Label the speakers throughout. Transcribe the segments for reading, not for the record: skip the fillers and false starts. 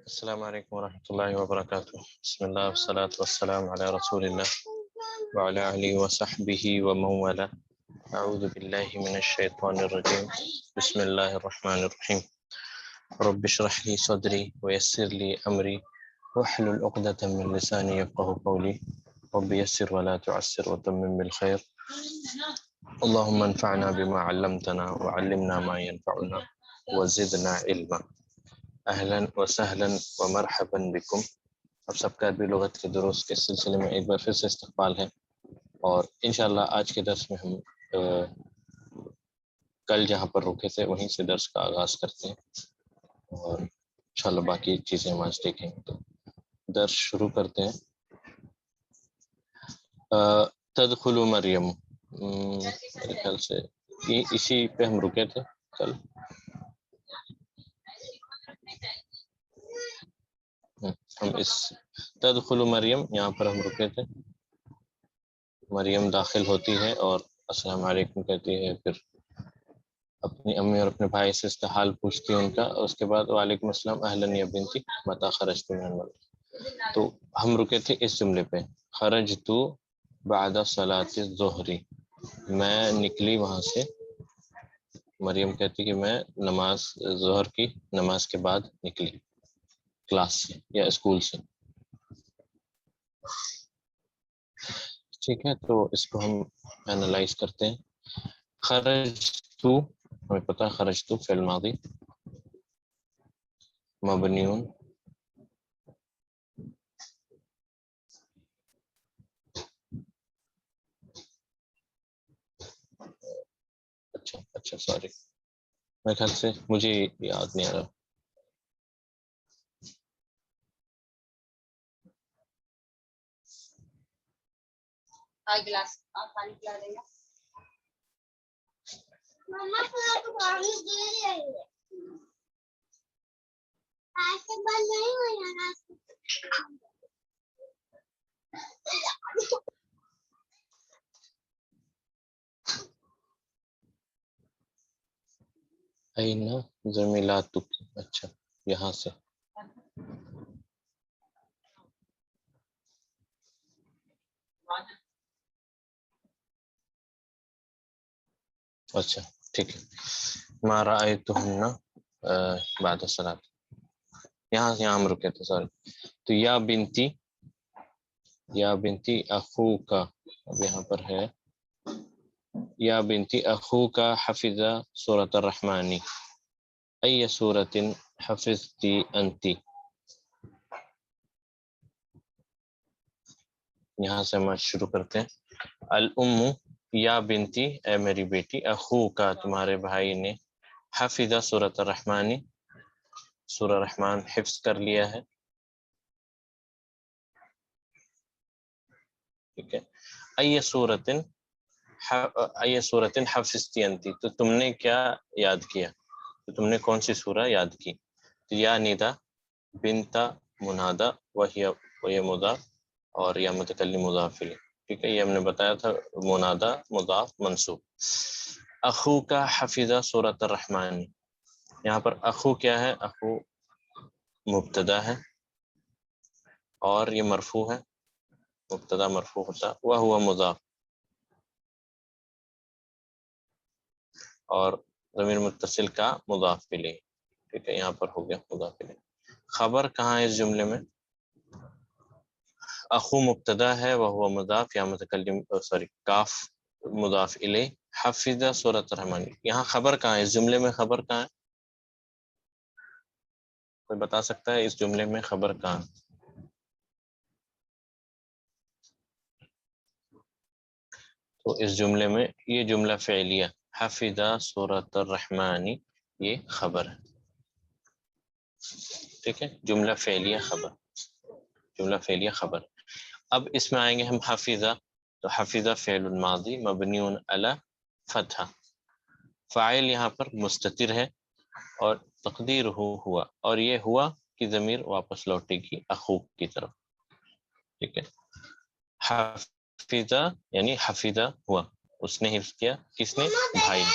Speaker 1: السلام عليكم ورحمة الله وبركاته. بسم الله والصلاة والسلام على رسول الله وعلى آله وصحبه ومن والاه. أعوذ بالله من الشيطان الرجيم. بسم الله الرحمن الرحيم. رب اشرح لي صدري ويسر لي أمري واحلل عقدة من لساني يفقهوا قولي. رب يسر ولا تعسر وتمم بالخير. اللهم انفعنا بما علمتنا وعلمنا ما ينفعنا وزدنا علما. اہلاً وسہلاً ومرحباً بکم. اب سب کا عربی لغت کے دروس کے سلسلے میں ایک بار پھر سے استقبال ہے، اور انشاءاللہ آج کے درس میں ہم کل جہاں پر رکے تھے وہیں سے درس کا آغاز کرتے ہیں، اور انشاءاللہ باقی چیزیں ہم آج دیکھیں گے. تو درس شروع کرتے ہیں. تدخل مریم، میرے خیال سے اسی پہ ہم رکے تھے کل. ہم اس تدخل مریم یہاں پر ہم رکے تھے. مریم داخل ہوتی ہے اور السلام علیکم کہتی ہے، پھر اپنی امی اور اپنے بھائی سے حال پوچھتی ہے ان کا، اور اس کے بعد وعلیکم السلام اہلاً یا بنتی متی خرجت من المسجد. تو ہم رکے تھے اس جملے پہ، خرجت بعد صلاۃ الظہر، میں نکلی وہاں سے. مریم کہتی کہ میں نماز ظہر کی نماز کے بعد نکلی کلاس سے یا اسکول سے. ٹھیک ہے، تو اس کو ہم اینالائز کرتے ہیں. خرجتو، ہمیں پتہ ہے خرجتو فعل ماضی مبنیون اچھا سوری، میرے خیال سے مجھے یاد نہیں آ رہا. اینا زمیلاتک، اچھا یہاں سے. اچھا ٹھیک ہے. ما رأیتہن بعد الصلاۃ، یہاں ہم رکے تھے سوری. تو یا بنتی اخوکا، اب یہاں پر ہے یا بنتی اخوکا حفظ سورۃ الرحمن، ای سورۃ حفظتی انتی. یہاں سے ہم شروع کرتے ہیں. الام، یا بنتی اے میری بیٹی، اخوکا تمہارے بھائی نے، حفظ سورۃ الرحمن سورہ رحمان حفظ کر لیا ہے. ٹھیک ہے. ای سورۃ حفظتی انتی، تو تم نے کیا یاد کیا، تو تم نے کون سی سورہ یاد کی. تو یا ندا بنتا منادا وہی مضاف، اور یا متکلم مضاف الیہ. ٹھیک ہے، یہ ہم نے بتایا تھا منادا مضاف منصوب. اخو کا حفظ سورۃ الرحمن، یہاں پر اخو کیا ہے، اخو مبتدا ہے اور یہ مرفوع ہے، مبتدا مرفوع ہوتا وہ ہوا مضاف، اور ضمیر متصل کا مضاف الیہ. ٹھیک ہے، یہاں پر ہو گیا مضاف الیہ. خبر کہاں ہے اس جملے میں، اخو مبتدا ہے وہ ہوا مضاف، یا متکلم سوری کاف مضاف الیہ، حفظ سورۃ الرحمن. یہاں خبر کہاں ہے اس جملے میں، خبر کہاں ہے، کوئی بتا سکتا ہے اس جملے میں خبر کہاں؟ تو اس جملے میں یہ جملہ فعلیہ حفظ سورۃ الرحمن یہ خبر ہے. ٹھیک ہے، جملہ فعلیہ خبر، جملہ فعلیہ خبر. اب اس میں آئیں گے ہم حفظہ. تو حفظہ فعل الماضی مبنی علی فتحہ، فاعل یہاں پر مستتر ہے اور تقدیر ہوا، اور یہ ہوا کی ضمیر واپس لوٹے گی اخوک کی طرف. ٹھیک ہے، حفظہ یعنی حفظہ ہوا، اس نے حفظ کیا، کس نے، بھائی نے.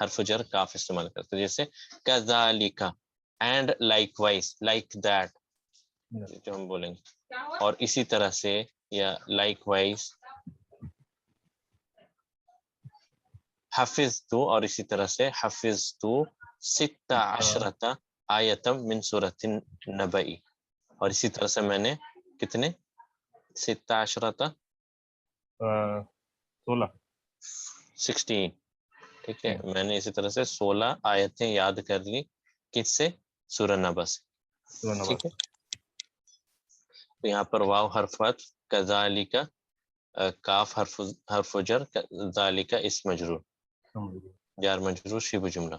Speaker 1: حرف جر کاف استعمال کرتے ہیں، جیسے کذالک and likewise, like that جو ہم بولیں گے، اور اسی طرح سے یا لائک وائز حفظ تو، اور اسی طرح سے حفظ تو 16 آیتم من سورۃ النبئی، اور اسی طرح سے میں نے کتنے 16 16 ٹھیک ہے، میں نے اسی طرح سے 16 آیتیں یاد کر لی، کس سے؟ سورہ نبا سے، ٹھیک ہے۔ تو یہاں پر واو حرف عطف، کذالک کاف حرف جر، ذالک اسم مجرور، جار مجرور شبہ جملہ،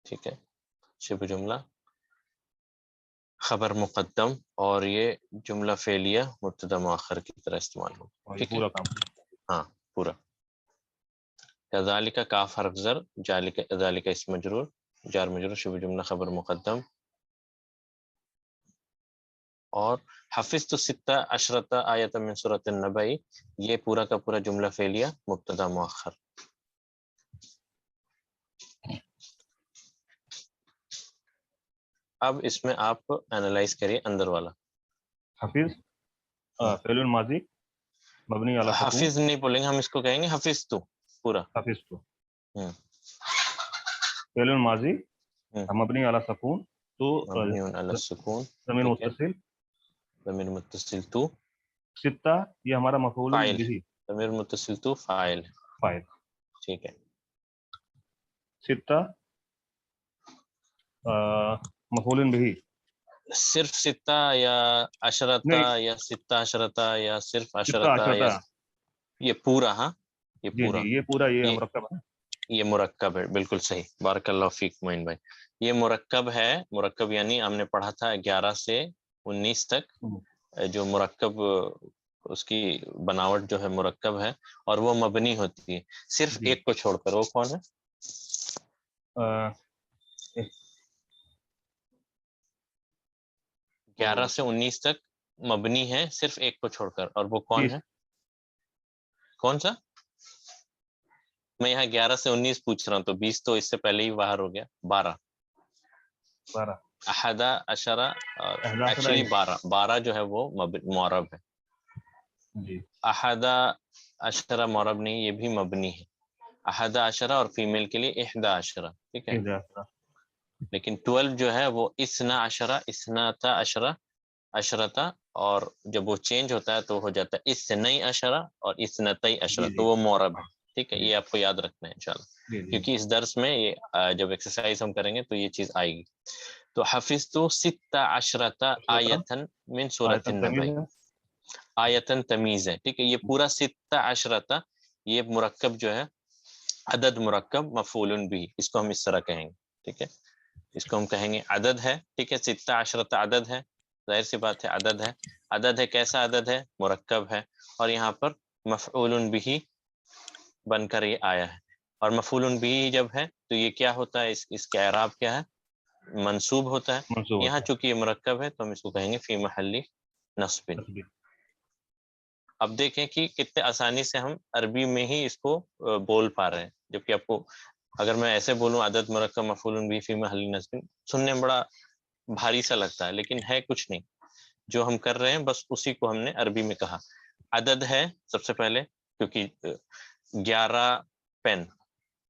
Speaker 1: ٹھیک ہے، شبہ جملہ خبر مقدم، اور یہ جملہ فعلیہ مبتدا مؤخر کی طرح استعمال ہو، ٹھیک ہے،
Speaker 2: پورا کام
Speaker 1: ہاں پورا۔ کذالک کاف حرف زر، ذالک اسم مجرور، جار مجرور شبہ جملہ خبر مقدم، اور حفظ تو 16 آیت من سورۃ النبئی، یہ پورا کا پورا جملہ فعلیہ مبتدا مؤخر۔ اب اس میں آپ انالائز کریے اندر والا۔
Speaker 2: حفظ فعل الماضی مبنی علی سکون،
Speaker 1: حفظ نہیں بولیں گے ہم، اس کو کہیں گے حفظ تو پورا۔
Speaker 2: حفظ تو فعل الماضی مبنی علی سکون، تو
Speaker 1: مبنی علی السکون،
Speaker 2: ضمیر
Speaker 1: ٹھیک ہے،
Speaker 2: متصل،
Speaker 1: ضمیر متصل تو
Speaker 2: 6 یہ ہمارا مفعول
Speaker 1: فاعل،
Speaker 2: به،
Speaker 1: ضمیر متصل تو فاعل،
Speaker 2: فاعل،
Speaker 1: ٹھیک ہے،
Speaker 2: 6 مفعول به،
Speaker 1: صرف 6 یا عشرتا
Speaker 2: نہیں
Speaker 1: یا 16 یا صرف
Speaker 2: 6
Speaker 1: عشرتا یا یہ پورا، ہاں یہ
Speaker 2: جی
Speaker 1: پورا،
Speaker 2: جی یہ پورا یہ
Speaker 1: یہ
Speaker 2: مرکب ہے،
Speaker 1: یہ مرکب ہے، بالکل صحیح، بارک اللہ فیک معین بھائی، یہ مرکب ہے، مرکب یعنی ہم نے پڑھا تھا 11 سے 19 تک جو مرکب اس کی بناوٹ جو ہے مرکب ہے، اور وہ مبنی ہوتی ہے، صرف
Speaker 2: جی
Speaker 1: ایک کو چھوڑ کر، وہ کون ہے؟ 11 سے 19 تک مبنی ہے صرف ایک کو چھوڑ کر، اور وہ کون ہے؟ کون سا؟ میں یہاں 11 سے 19 پوچھ رہا ہوں، تو 20 تو اس سے پہلے ہی باہر ہو گیا، 12 احدا عشرہ، ایکچولی 12 جو ہے وہ معرب ہے،
Speaker 2: جی
Speaker 1: احدا عشرہ معرب نہیں، یہ بھی مبنی ہے، احدا عشرہ اور فیمیل کے لیے 11 عشرہ، ٹھیک ہے، لیکن 12 جو ہے وہ اسنا عشرہ، اسنتا عشرہ، عشرتا، اور جب وہ چینج ہوتا ہے تو ہو جاتا ہے اسنئی عشرہ اور اسنتئی عشرہ، تو وہ معرب ہے، ٹھیک ہے، یہ آپ کو یاد رکھنا ہے انشاءاللہ، کیونکہ اس درس میں یہ جب ایکسرسائز ہم کریں گے تو یہ چیز آئے گی۔ تو حفظت 16 آیتن من سورۃ النبأ، آیتن تمیز ہے، ٹھیک ہے، یہ پورا 16 یہ مرکب جو ہے عدد مرکب مفعول بھی، اس کو ہم اس طرح کہیں گے، ٹھیک ہے، اس کو ہم کہیں گے عدد ہے، ٹھیک ہے، 16 عدد ہے، ظاہر سی بات ہے عدد ہے، عدد ہے، کیسا عدد ہے؟ مرکب ہے، اور یہاں پر مفعول بھی بن کر یہ آیا ہے، اور مفعول بھی جب ہے تو یہ کیا ہوتا ہے؟ اس کا اعراب کیا ہے؟ منصوب ہوتا ہے، یہاں چونکہ یہ مرکب ہے تو ہم اس کو کہیں گے فی محل نصب۔ اب دیکھیں کہ کتنے آسانی سے ہم عربی میں ہی اس کو بول پا رہے ہیں، جبکہ آپ کو اگر میں ایسے بولوں عدد مرکب مفعول بھی فی محل نصب، سننے میں بڑا بھاری سا لگتا ہے، لیکن ہے کچھ نہیں، جو ہم کر رہے ہیں بس اسی کو ہم نے عربی میں کہا۔ عدد ہے سب سے پہلے، کیونکہ 11 پین،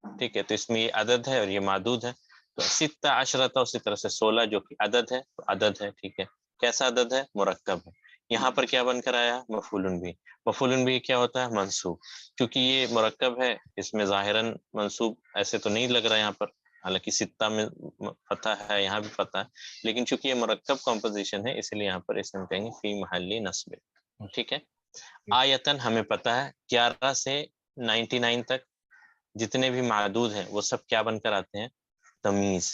Speaker 1: ٹھیک ہے، تو اس میں یہ عدد ہے اور یہ معدود ہے، تو 16 اسی طرح سے 16 جو کہ عدد ہے، تو عدد ہے، ٹھیک ہے، کیسا عدد ہے؟ مرکب ہے، یہاں پر کیا بن کر آیا؟ مفعول بھی، مفعول بھی کیا ہوتا ہے؟ منصوب، کیونکہ یہ مرکب ہے اس میں ظاہراً منصوب ایسے تو نہیں لگ رہا یہاں پر، حالانکہ 6 میں فتح ہے، یہاں بھی فتح ہے، لیکن چونکہ یہ مرکب کمپوزیشن ہے اس لیے یہاں پر اس میں کہیں گے فی محل نصب، ٹھیک ہے۔ آیتن ہمیں پتہ ہے 11 سے 99 تک جتنے بھی معدود ہیں وہ سب کیا بن کر آتے ہیں؟ تمیز،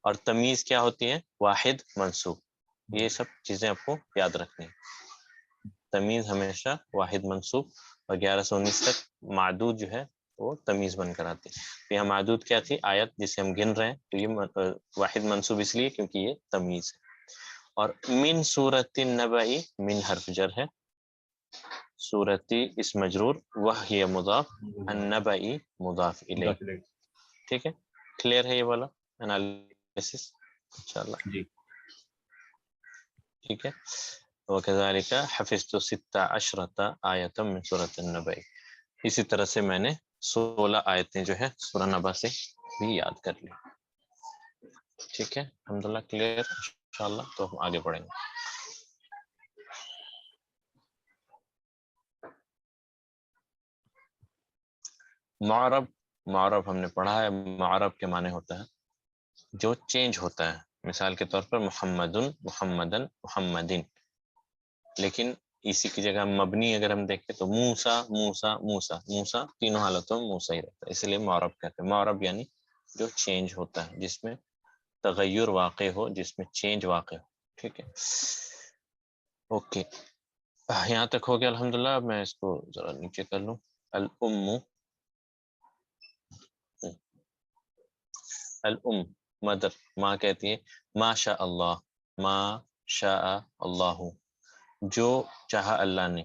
Speaker 1: اور تمیز کیا ہوتی ہے؟ واحد منصوب، یہ سب چیزیں آپ کو یاد رکھنی ہیں، تمیز ہمیشہ واحد منصوب، اور 11 سے 19 تک معدود جو ہے وہ تمیز بن کر آتی ہے۔ یہاں معدود کیا تھی؟ آیت جسے ہم گن رہے ہیں، تو یہ واحد منصوب اس لیے کیونکہ یہ تمیز ہے۔ اور من سورۃ النبأ، من حرف جر ہے، صورتی اس مجرور وحی مضاف النبئی مضاف الیہ. ٹھیک ہے کلیئر ہے یہ والا انالیسس انشاءاللہ.
Speaker 2: جی
Speaker 1: ٹھیک ہے. وکذالک حفظت 16 آیۃ من سورۃ النبأ. اسی طرح سے میں نے 16 آیتیں جو ہے سورہ نبا سے بھی یاد کر لی. ٹھیک ہے الحمدللہ کلیئر انشاءاللہ. تو ہم آگے بڑھیں گے. معرب، معرب ہم نے پڑھا ہے. معرب کے معنی ہوتا ہے جو چینج ہوتا ہے. مثال کے طور پر محمد، محمدن، محمدین. لیکن اسی کی جگہ مبنی اگر ہم دیکھیں تو موسیٰ، موسیٰ، موسیٰ. موسیٰ تینوں حالتوں میں موسیٰ ہی رہتا ہے، اس لیے معرب کہتے ہیں. معرب یعنی جو چینج ہوتا ہے، جس میں تغیر واقع ہو، جس میں چینج واقع ہو. ٹھیک ہے اوکے یہاں تک ہو گیا الحمدللہ. اب میں اس کو ذرا نیچے کر لوں. الام، الام مدر. ماں کہتی ہے ما شاء اللہ، ما شاء اللہ، جو چاہا اللہ نے.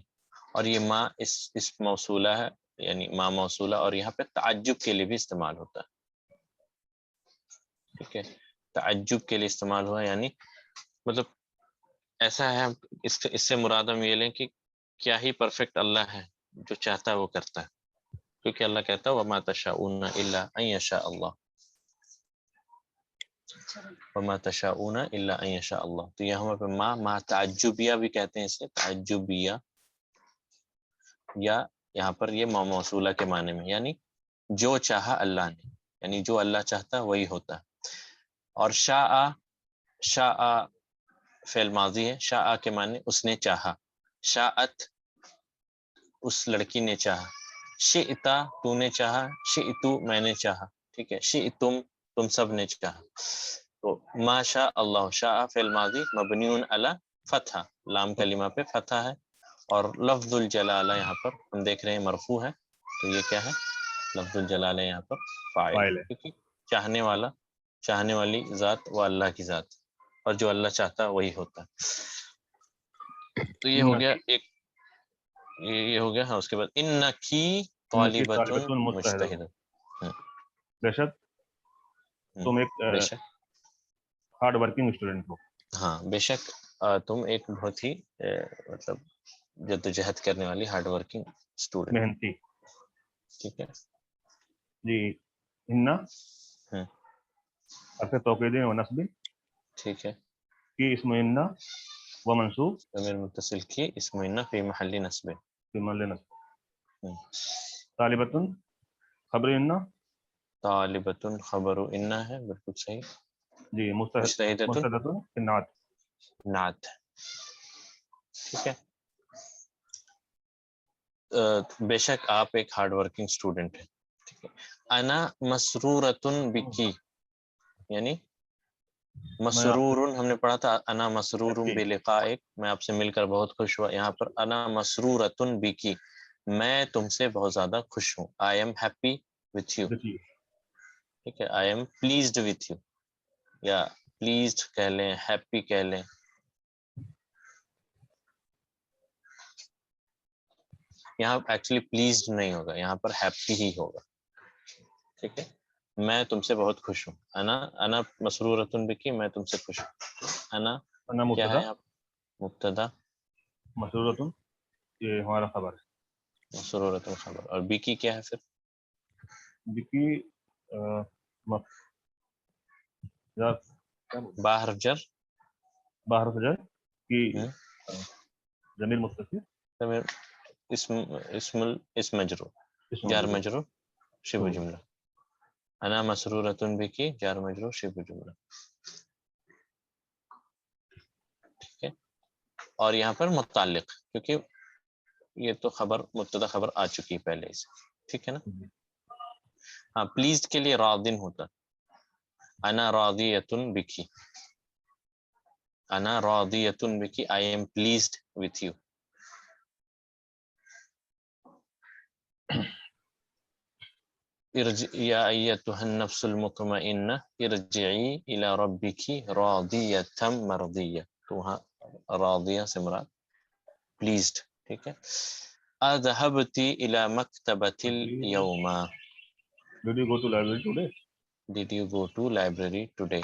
Speaker 1: اور یہ ماں اس موصولہ ہے، یعنی ماں موصولہ، اور یہاں پہ تعجب کے لیے بھی استعمال ہوتا ہے. ٹھیک ہے تعجب کے لیے استعمال ہوا، یعنی مطلب ایسا ہے. اس سے مراد ہم یہ لیں کہ کیا ہی پرفیکٹ اللہ ہے، جو چاہتا ہے وہ کرتا ہے. کیونکہ اللہ کہتا ہے وما تشاؤون الا ان یشاء اللہ، وما تشاؤون الا ان یشاء اللہ. تو یہاں پہ ما تعجبیہ بھی کہتے ہیں اسے، تعجبیہ، یا یہاں پر یہ موصولہ کے معنی میں، یعنی جو چاہا اللہ نے، یعنی جو اللہ چاہتا ہے وہی ہوتا ہے. اور شاء، شاء فعل ماضی ہے. شاء کے معنی اس نے چاہا. شاءت اس لڑکی نے چاہا. شئتا تو نے چاہا. شئتو میں نے چاہا. ٹھیک ہے شئتم تم سب نے چاہا. تو ما شاء اللہ، شاء فعل ماضی مبنی علی فتحہ، لام کلمہ پہ فتحہ ہے. اور لفظ الجلالہ یہاں پر ہم دیکھ رہے ہیں مرفوع ہے. تو یہ کیا ہے؟ لفظ الجلالہ یہاں پر فاعل ہے، کیونکہ چاہنے والا، چاہنے والی ذات وہ اللہ کی ذات، اور جو اللہ چاہتا ہے وہی ہوتا ہے. تو یہ ہو گیا ایک، یہ ہو گیا. ہاں اس کے بعد انکی طالبۃ مجتہدۃ.
Speaker 2: بے شک تم ایک
Speaker 1: بے شک،
Speaker 2: ہارڈ ورکنگ اسٹوڈنٹ ہو.
Speaker 1: ہاں بے شک تم ایک بہت ہی مطلب جدوجہد کرنے والی ہارڈ ورکنگ اسٹوڈنٹ.
Speaker 2: محنتی.
Speaker 1: ٹھیک ہے
Speaker 2: جی انا حرف توکید و نصب
Speaker 1: ٹھیک ہے.
Speaker 2: کی اسم انا و منصوب
Speaker 1: ضمیر متصل کی اسم انا فی محل نصب.
Speaker 2: فی محل نصب. طالبۃ خبر انا.
Speaker 1: طالبۃ خبر انا ہے بالکل صحیح.
Speaker 2: جی
Speaker 1: مجتہدۃ
Speaker 2: مستدۃ فی النعت.
Speaker 1: نعت. ٹھیک ہے بے شک آپ ایک ہارڈ ورکنگ اسٹوڈنٹ ہیں. ٹھیک ہے انا مسرورۃ بکی، یعنی مسرور ہم نے پڑھا تھا انا مسرور بلقائک، میں آپ سے مل کر بہت خوش ہوا. یہاں پر انا مسرورۃ بکی، میں تم سے بہت زیادہ خوش ہوں. I am happy with you. ٹھیک ہے آئی ایم پلیزڈ وتھ یو، یا پلیزڈ کہہ لیں، ہیپی کہہ لیں. یہاں ایکچولی پلیزڈ نہیں ہوگا، یہاں پر ہیپی ہی ہوگا. ٹھیک ہے میں تم سے بہت خوش ہوں. انا مسرورۃ بکی، میں تم سے خوش ہوں. انا کیا ہے آپ مبتدا،
Speaker 2: مسرورۃ یہ ہمارا خبر ہے.
Speaker 1: مسرورۃ خبر. اور بکی کیا ہے پھر؟
Speaker 2: بکی
Speaker 1: باہر جر،
Speaker 2: باہر جر کی ضمیر متصل
Speaker 1: اسم مجرور، جار مجرور شبہ جملہ. انا مسرورۃ بکی جار مجرور شبہ جملہ. ٹھیک ہے اور یہاں پر متعلق، کیونکہ یہ تو خبر مبتدا خبر آ چکی ہے پہلے سے. ٹھیک ہے نا. ہاں پلیزڈ کے لیے راضٍ ہوتا. انا راضیۃ بکی، انا راضیۃ بکی، I am pleased with you. یا ایتها النفس المطمئنہ ارجعی الی ربک راضیۃ مرضیہ. تو وہاں راضیہ سے مراد پلیزڈ. ٹھیک ہے أذهبت إلى مكتبة اليوم.
Speaker 2: Did you go to library today?
Speaker 1: Did you go to library today?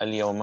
Speaker 1: اليوم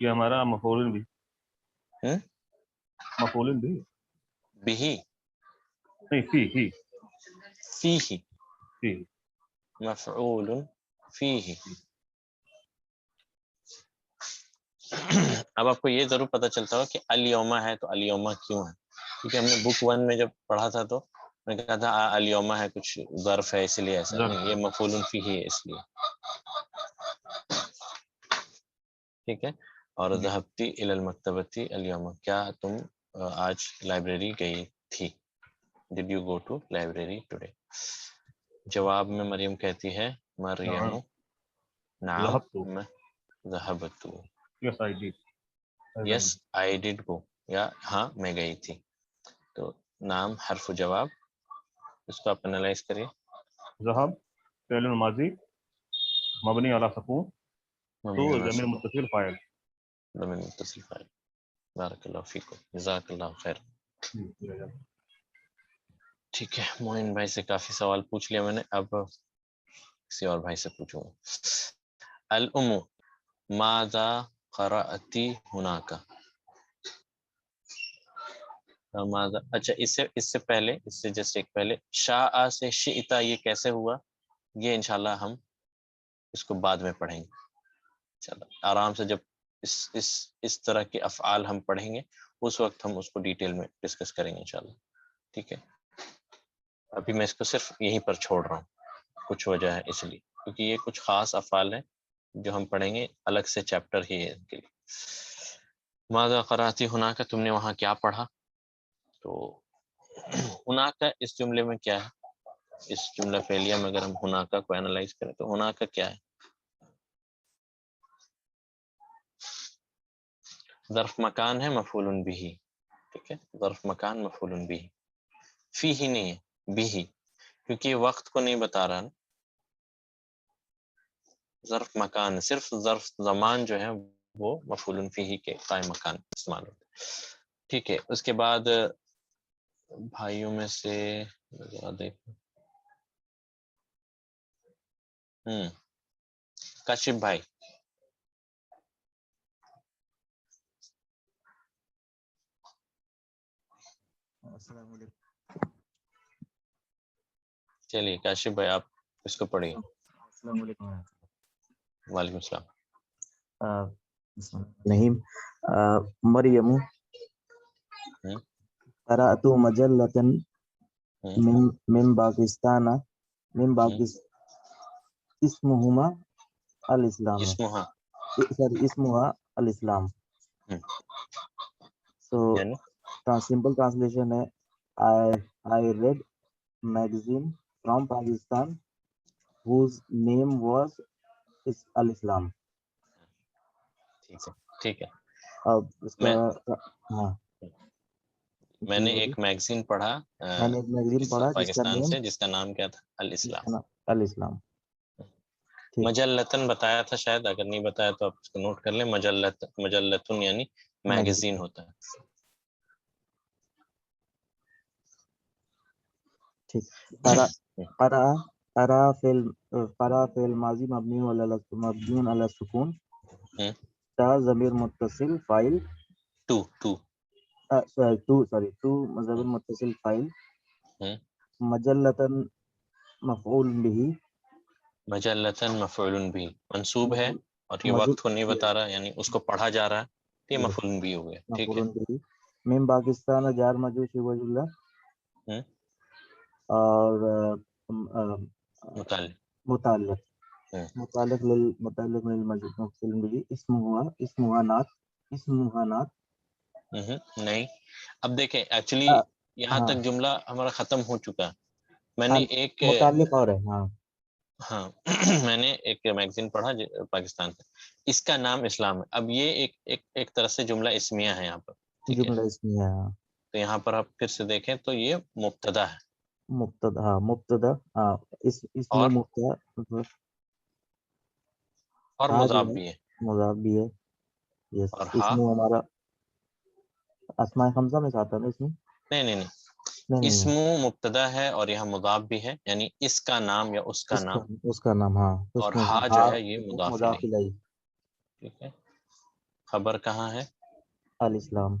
Speaker 2: یہ ہمارا مفعول بھی
Speaker 1: ہم؟
Speaker 2: مفعول بھی
Speaker 1: به
Speaker 2: نہیں فی
Speaker 1: فيه
Speaker 2: فی
Speaker 1: مفعول فيه. اب آپ کو یہ ضرور پتہ چلتا ہو کہ الیوما ہے تو الیوما کیوں ہے، کیونکہ ہم نے بک 1 میں جب پڑھا تھا تو میں کہا تھا الیوما ہے کچھ ظرف ہے اس لیے ایسا نہیں، یہ مفعول فیہ ہے اس لیے. ٹھیک ہے. اور ذهبتی الی المکتبۃ الیوم، کیا تم آج لائبریری گئی تھی. Did you go to library today. جواب میں مریم کہتی ہے مریم نعم
Speaker 2: ذهبت.
Speaker 1: میں ذهبت.
Speaker 2: Yes, I did.
Speaker 1: یس آئی ڈڈ گو، یا ہاں میں گئی تھی. تو نام حرف جواب، اس کو آپ انالائز کریے.
Speaker 2: ذهب فعل ماضی مبنی علی سکون تو ضمیر متصل فاعل.
Speaker 1: ضمیر متصل فاعل. بارک اللہ فیکم، جزاک اللہ خیر. ٹھیک ہے، معین بھائی سے کافی سوال پوچھ لیا میں نے، اب کسی اور بھائی سے پوچھوں گا. الام ماذا قرأتی ہناک. اچھا اس سے پہلے، اس سے جسٹ ایک پہلے، شاء سے شئتا یہ کیسے ہوا، یہ انشاءاللہ ہم اس کو بعد میں پڑھیں گے انشاءاللہ آرام سے. جب اس طرح کے افعال ہم پڑھیں گے اس وقت ہم اس کو ڈیٹیل میں ڈسکس کریں گے انشاءاللہ. ٹھیک ہے، ابھی میں اس کو صرف یہیں پر چھوڑ رہا ہوں، کچھ وجہ ہے اس لیے، کیونکہ یہ کچھ خاص افعال ہیں جو ہم پڑھیں گے، الگ سے چیپٹر ہی ہے ان کے لیے. ماذا قرأتی ہناک، تم نے وہاں کیا پڑھا. تو ہناکا اس جملے میں کیا ہے، اس جملہ فعلیہ میں اگر ہم ہناکا کو اینالائز کریں تو ہناکا کیا ہے. ظرف مکان ہے مفعول بھی. ٹھیک ہے، ظرف مکان مفعول بھی، فی ہی نہیں ہے بھی ہی، کیونکہ یہ وقت کو نہیں بتا رہا نا. ظرف مکان صرف ظرف زمان جو ہے وہ مفعول فی کے قائم مکان استعمال ہوتا ہے. ٹھیک ہے، اس کے بعد بھائیوں میں سے دیکھیں کاشف بھائی.
Speaker 3: السلام علیکم.
Speaker 1: چلیے کاشف بھائی آپ اس کو پڑھیے.
Speaker 3: السلام علیکم.
Speaker 1: وعلیکم السلام.
Speaker 3: نہیں مریم قرأت مجلة من پاکستان اسمهما الاسلام. اسمها الاسلام. So simple translation ہے I read magazine from Pakistan whose name was al-Islam.
Speaker 1: ٹھیک ہے.
Speaker 3: اب اس کا ہاں
Speaker 1: میں نے ایک میگزین پڑھا
Speaker 3: میں نے ایک میگزین پڑھا
Speaker 1: پاکستان سے جس کا نام کیا تھا، الاسلام.
Speaker 3: الاسلام.
Speaker 1: مجلتن بتایا تھا شاید، اگر نہیں بتایا تو آپ اس کو نوٹ کر لیں. مجلتن یعنی میگزین ہوتا ہے.
Speaker 3: ٹھیک. قرأ فعل ماضی مبنی علی السکون تا ضمیر متصل فاعل تو ضمیر متصل فاعل مجلتن مفعول به.
Speaker 1: مجلتن مفعول بھی منصوب ہے اور یہ وقت کو نہیں بتا رہا، یعنی اس کو پڑھا جا رہا ہے، یہ مفعول بھی ہو گیا. ٹھیک ہے.
Speaker 3: من پاکستان جار مجرور شبہ جملہ اور متعلق للمفعول به اسمها نعت.
Speaker 1: نہیں، اب دیکھیں ایکچولی یہاں تک جملہ ہمارا ختم ہو چکا ہے. میں نے ایک
Speaker 3: متعلق اور ہے
Speaker 1: ہاں میں نے ایک میگزین پڑھا پاکستان سے، اس کا نام اسلام ہے. اب یہ ایک طرح سے جملہ اسمیہ ہے یہاں پر. ٹھیک ہے،
Speaker 3: جملہ اسمیہ ہے.
Speaker 1: تو یہاں پر آپ پھر سے دیکھیں تو یہ مبتدا ہے.
Speaker 3: مبتدا اس میں مبتدا
Speaker 1: اور مضاف بھی ہے.
Speaker 3: مضاف بھی ہے. یس
Speaker 1: اور
Speaker 3: اس میں ہمارا اسماء خمسہ میں سے آتا ہے نا اس میں.
Speaker 1: نہیں نہیں نہیں،
Speaker 3: نہیں نہیں
Speaker 1: اسم
Speaker 3: نہیں،
Speaker 1: مبتدا ہے اور یہاں مضاف بھی ہے، یعنی اس کا نام یا اس کا نام،
Speaker 3: اس کا نام، ہاں
Speaker 1: اور
Speaker 3: اس میں
Speaker 1: ہا جو
Speaker 3: ہاں
Speaker 1: ہے یہ مضاف
Speaker 3: مضاف
Speaker 1: الیہ.
Speaker 3: الیہ.
Speaker 1: ٹھیک ہے، خبر کہاں ہے؟
Speaker 3: الاسلام.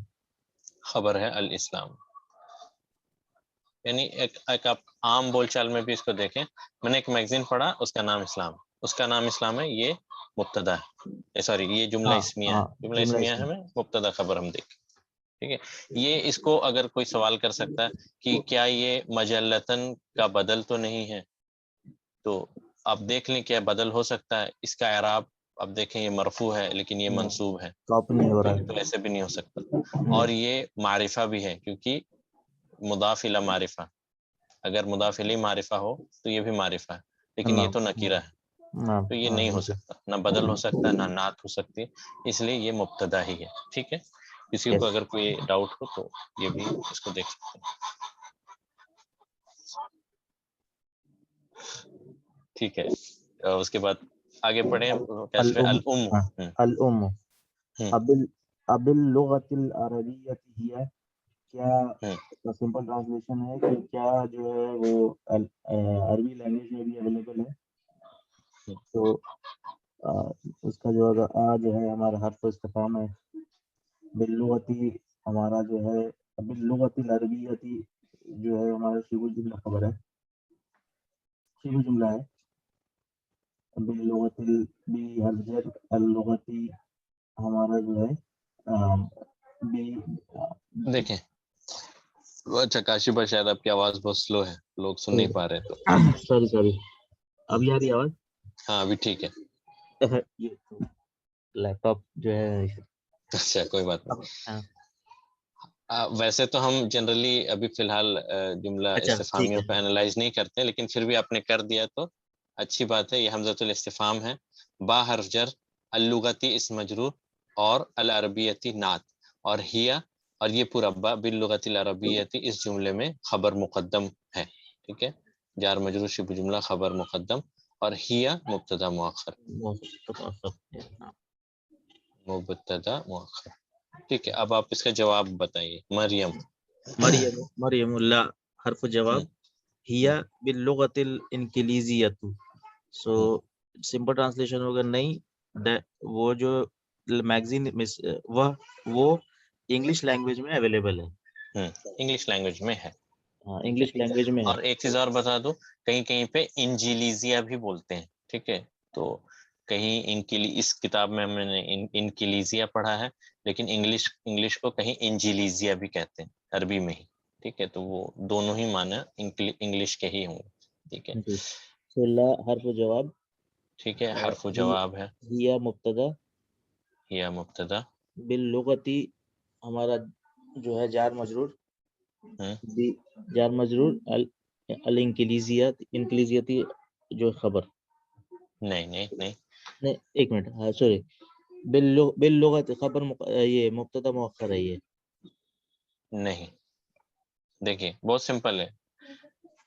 Speaker 1: خبر ہے الاسلام. یعنی ایک آپ عام بول چال میں بھی اس کو دیکھیں، میں نے ایک میگزین پڑھا اس کا نام اسلام، اس کا نام اسلام ہے، یہ مبتدا ہے، سوری یہ جملہ
Speaker 3: ہاں
Speaker 1: اسمیہ
Speaker 3: ہاں،
Speaker 1: ہے، جملہ
Speaker 3: جملہ
Speaker 1: اسمیہ
Speaker 3: اس
Speaker 1: ہے
Speaker 3: میں.
Speaker 1: میں مبتدا خبر ہم دیکھیں. ٹھیک ہے، یہ اس کو اگر کوئی سوال کر سکتا ہے کہ کیا یہ مجلتن کا بدل تو نہیں ہے، تو آپ دیکھ لیں کیا بدل ہو سکتا ہے. اس کا اعراب اب دیکھیں، یہ مرفوع ہے لیکن یہ منصوب ہے،
Speaker 3: کاپی نہیں ہو رہا
Speaker 1: تو
Speaker 3: ہے.
Speaker 1: ایسے بھی نہیں ہو سکتا. اور یہ معرفہ بھی ہے کیونکہ مضاف الی معرفہ، اگر مضاف الی معرفہ ہو تو یہ بھی معرفہ ہے، لیکن یہ تو نکیرہ ہے،
Speaker 3: ہاں
Speaker 1: تو یہ
Speaker 3: ہاں
Speaker 1: نہیں ہو
Speaker 3: بالکل.
Speaker 1: سکتا، نہ بدل ہو سکتا نہ نعت ہو سکتی، اس لیے یہ مبتدا ہی ہے. ٹھیک ہے، کسی کو
Speaker 3: یس.
Speaker 1: اگر کوئی ڈاؤٹ ہو تو یہ بھی اس کو دیکھ سکتے ہیں. ٹھیک ہے، اس کے بعد آگے پڑھیں. کیسف
Speaker 3: الام.
Speaker 1: الام.
Speaker 3: ہاں، الام.
Speaker 1: ہوں
Speaker 3: اب اللغت العربیت ہی کیا سمپل ٹرانسلیشن ہے کہ کیا جو ہے وہ عربی لینگویج میں بھی اویلیبل ہے. تو اس کا جو جو ہے ہمارا حرف استفہام ہے. باللغتی ہمارا جو ہے باللغت العربیتی جو ہے ہمارا شبہ جملہ خبر ہے، شبہ جملہ ہے. باللغت بالحرف اللغتی ہمارا جو ہے
Speaker 1: دیکھیں. اچھا کاشف بھائی، شاید آپ کی آواز بہت سلو ہے، لوگ سن نہیں پا رہے تو.
Speaker 3: سوری ابھی آ رہی آواز؟
Speaker 1: ہاں ابھی ٹھیک ہے.
Speaker 3: یہ لیپ ٹاپ جو ہے.
Speaker 1: اچھا کوئی بات نہیں.
Speaker 3: ہاں،
Speaker 1: ویسے تو ہم جنرلی ابھی فی الحال جملہ
Speaker 3: اچھا ٹھیک
Speaker 1: استفہامیوں
Speaker 3: ہے.
Speaker 1: پہ انالائز نہیں کرتے، لیکن پھر بھی آپ نے کر دیا تو اچھی بات ہے. یہ حمزۃ الاستفہام ہے، با حرف جر، اللغتی اسم مجرور، اور العربیتی نعت، اور ہیا، اور یہ پورا با باللغت العربیتی اس جملے میں خبر مقدم ہے. ٹھیک ہے، جار مجرور شبہ جملہ خبر مقدم، اور ہیا مبتدا مؤخر. مبتدا مؤخر. ٹھیک ہے، اب آپ اس کا جواب بتائیے. مریم.
Speaker 3: مریم اللہ حرف جواب ہیا باللغت الانکلیزیت. سو سمپل ٹرانسلیشن ہوگا نہیں، وہ جو میگزین وہ انگلش لینگویج میں اویلیبل ہے.
Speaker 1: انگلش لینگویج میں ہے.
Speaker 3: ہاں انگلش لینگویج میں ہے.
Speaker 1: اور ایک چیز اور بتا دوں، کہیں کہیں پہ انجیلیزیا بھی بولتے ہیں. ٹھیک ہے، تو کہیں اس کتاب میں ہم نے انکلیزیا پڑھا ہے، لیکن انگلش کو کہیں انجیلیزیا بھی کہتے ہیں عربی میں ہی. ٹھیک ہے، تو وہ دونوں ہی معنی انگلش کے ہی ہوں گے. ٹھیک ہے،
Speaker 3: اللہ حرف جواب.
Speaker 1: ٹھیک ہے، حرف جواب ہے،
Speaker 3: ہیا مبتدا،
Speaker 1: یا مبتدا،
Speaker 3: باللغتی ہمارا جو ہے جار مجرور، جار مجرور الانکلیزیت انکلیزیتی جو خبر.
Speaker 1: نہیں نہیں نہیں،
Speaker 3: ایک منٹ، ہاں سوری، باللغت خبر یہ مبتدا مؤخر ہے. یہ
Speaker 1: نہیں، دیکھیے بہت سمپل ہے.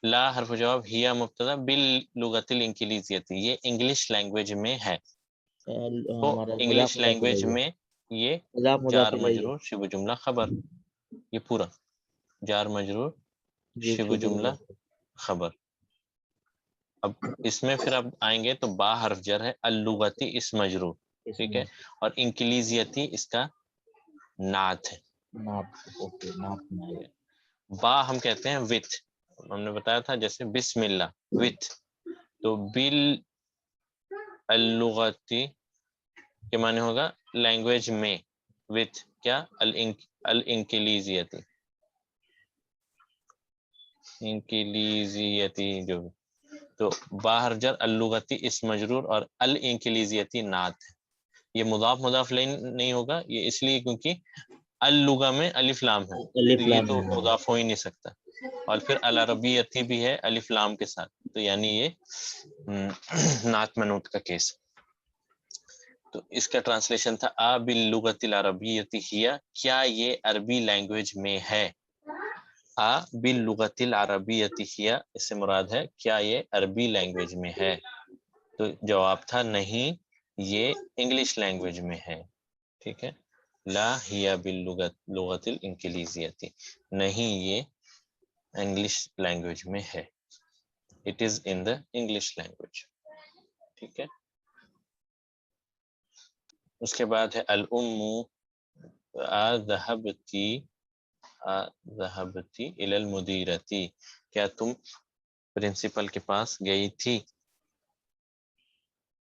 Speaker 1: لا حرف جواب ہیا مبتدا باللغت الانکلیزیتی، یہ انگلش لینگویج میں ہے. تو
Speaker 3: ہمارا
Speaker 1: انگلش
Speaker 3: مضاف مضاف
Speaker 1: لینگویج
Speaker 3: الیہ،
Speaker 1: میں یہ
Speaker 3: مضاف
Speaker 1: جار
Speaker 3: مضاف الیہ.
Speaker 1: مجرور شبہ جملہ خبر، یہ پورا جار مجرور
Speaker 3: جی
Speaker 1: شبہ جملہ خبر. اب اس میں پھر اب آئیں گے تو با حرف جر ہے، اللغتی اس مجرور. ٹھیک ہے، اور انکلیزیتی اس کا نعت ہے. با ہم کہتے ہیں وتھ، ہم نے بتایا تھا جیسے بسم اللہ وتھ، تو بال اللغتی کے معنی ہوگا لینگویج میں، وتھ کیا الانکلیزیتی، انکلیزیتی جو، تو باہر جر اللغتی اس مجرور اور الانکلیزیتی نعت ہے. یہ مضاف مضاف نہیں ہوگا، یہ اس لیے کیونکہ اللغہ میں الف لام ہے، تو یہ تو مضاف ہو ہی نہیں سکتا. اور پھر العربیتی بھی ہے الف لام کے ساتھ، تو یعنی یہ نعت منوط کا کیس. تو اس کا ٹرانسلیشن تھا آ باللغت العربیتی ہیا، کیا یہ عربی لینگویج میں ہے. آ باللغت العربیتی ہیا، اس سے مراد ہے کیا یہ عربی لینگویج میں ہے. تو جواب تھا نہیں، یہ انگلش لینگویج میں ہے. ٹھیک ہے، لا ہی باللغت الانگلیزیتی، نہیں یہ انگلش لینگویج میں ہے، it is in the English language. ٹھیک ہے. اس کے بعد ہے الام ذهبتی الی المدیرتی، کیا تم پرنسپل کے پاس گئی تھی؟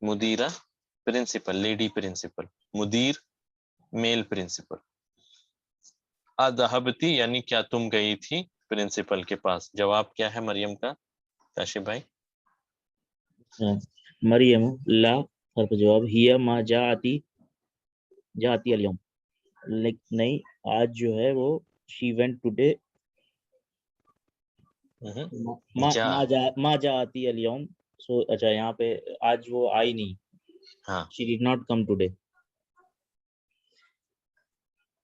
Speaker 1: مدیرہ پرنسپل، لیڈی پرنسپل، مدیر میل پرنسپل. اذهبتی یعنی کیا تم گئی تھی پرنسپل کے پاس. جواب کیا ہے مریم کا کاشف بھائی؟
Speaker 3: مریم لا حرف جواب، ہیا ما جاتی الیوم، نہیں آج جو ہے وہ شی وینٹ ٹوڈے، ما جاتی الیوم. سو اچھا یہاں پہ آج وہ آئی نہیں،
Speaker 1: ہاں
Speaker 3: شی ڈیڈ ناٹ کم ٹوڈے.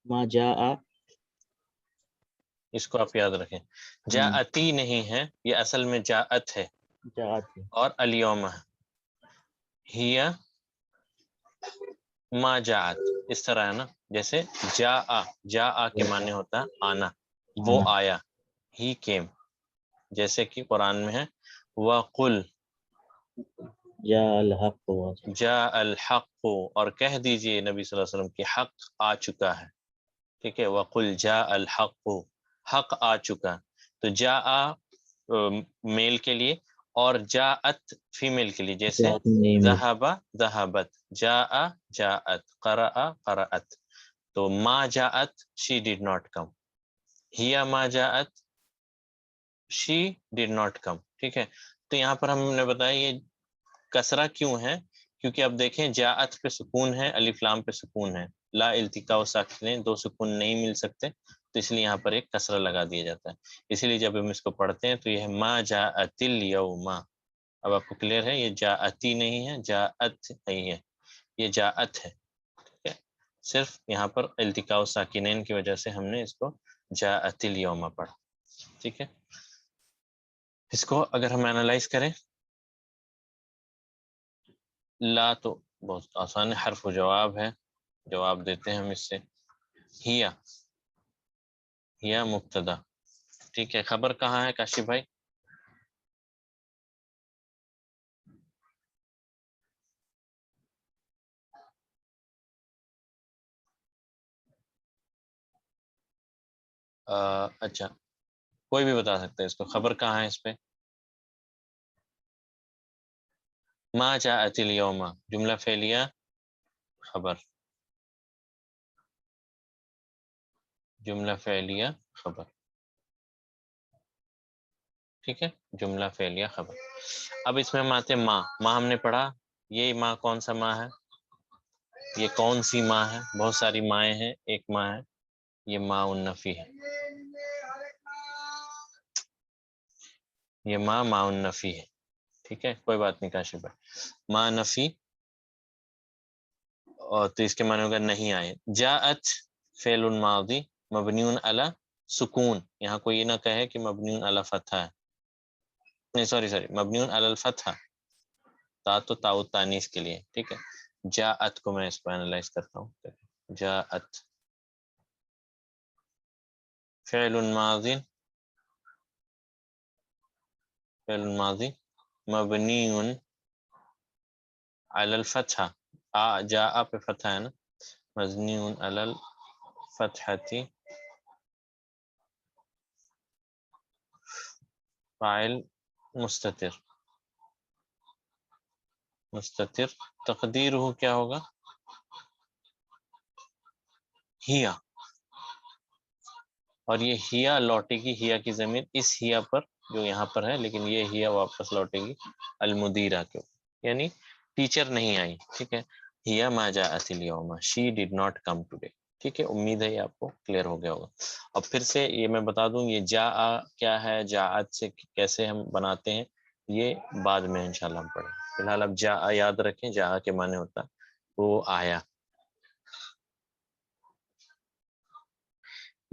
Speaker 3: ما جاء،
Speaker 1: اس کو آپ یاد رکھیں، جاءتی نہیں ہے، یہ اصل میں جاءت ہے
Speaker 3: جاءت،
Speaker 1: اور الیوم ہے. ہیا ما جاءت اس طرح ہے نا، جیسے جاء کے معنی ہوتا ہے آنا، وہ آیا، ہی کیم، جیسے کہ قرآن میں ہے وَقُلْ
Speaker 3: جاء الحق،
Speaker 1: جاء الحق، اور کہہ دیجئے نبی صلی اللہ علیہ وسلم کی حق آ چکا ہے. ٹھیک ہے. وَقُلْ جاء الحق، حق آ چکا. تو جاء میل کے لیے اور جاءت فیمیل کے لیے، جیسے ذہب ذہبت، جاء جاءت، قرأ قرأت. تو ما جاءت شی ڈیڈ ناٹ کم، ہیا ما جاءت شی ڈیڈ ناٹ کم. ٹھیک ہے. تو یہاں پر ہم نے بتایا یہ کسرہ کیوں ہے، کیونکہ اب دیکھیں جاءت پہ سکون ہے، الف لام پہ سکون ہے، لا التقاء ساکنین، دو سکون نہیں مل سکتے، تو اس لیے یہاں پر ایک کسرہ لگا دیا جاتا ہے. اسی لیے جب ہم اس کو پڑھتے ہیں تو یہ ہے ما جاءت الیوم. اب آپ کو کلیئر ہے، یہ جاءتی نہیں ہے، جاءت نہیں ہے، یہ جاءت ہے. ٹھیک ہے. صرف یہاں پر التقاء ساکنین کی وجہ سے ہم نے اس کو جاءت الیوم پڑھا. ٹھیک ہے. اس کو اگر ہم اینالائز کریں، لا تو بہت آسان حرف و جواب ہے، جواب دیتے ہیں ہم اس سے. ہیا مبتدا. ٹھیک ہے. خبر کہاں ہے کاشف بھائی؟ اچھا کوئی بھی بتا سکتا ہے اس کو، خبر کہاں ہے اس پہ؟ ما جاءت الیوم جملہ فعلیہ خبر، جملہ فعلیہ خبر. ٹھیک ہے. جملہ فعلیہ خبر. اب اس میں ہم آتے ہیں ماں ہم نے پڑھا، یہ ماں کون سا ماں ہے، یہ کون سی ماں ہے؟ بہت ساری مائیں ہیں، ایک ماں ہے، یہ ماں النفی ہے، یہ ماں النفی ہے. ٹھیک ہے. کوئی بات نہیں کاشف بھائی. ماں نفی، اور تو اس کے معنی ہوگا نہیں آئے. جاءت فعل ماضی مبنی علی سکون، یہاں کوئی یہ نہ کہے کہ مبنی علی فتح ہے، نہیں سوری مبنی علی الفتح، تا تو تاء تانیث کے لیے. ٹھیک ہے. جاءت کو میں اس کو اینالائز کرتا ہوں. جاءت فعل ماضی، فعل ماضی مبنی علی الفتح، جاء پہ فتح ہے نا، مبنی علی الفتحتی، فاعل مستتر، مستتر تقدیرہ کیا ہوگا؟ ہیا. اور یہ ہیا لوٹے گی، ہیا کی ضمیر اس ہیا پر جو یہاں پر ہے، لیکن یہ ہیا واپس لوٹے گی المدیرہ کے، یعنی ٹیچر نہیں آئی. ٹھیک ہے. ہیا ما جاءت الیوم she did not come today. ٹھیک ہے. امید ہے یہ آپ کو کلیئر ہو گیا ہوگا. اب پھر سے یہ میں بتا دوں یہ جاء کیا ہے، جاءت سے کیسے ہم بناتے ہیں، یہ بعد میں انشاءاللہ ہم پڑھیں. فی الحال اب جاء یاد رکھیں، جاء کے معنی ہوتا ہے وہ آیا.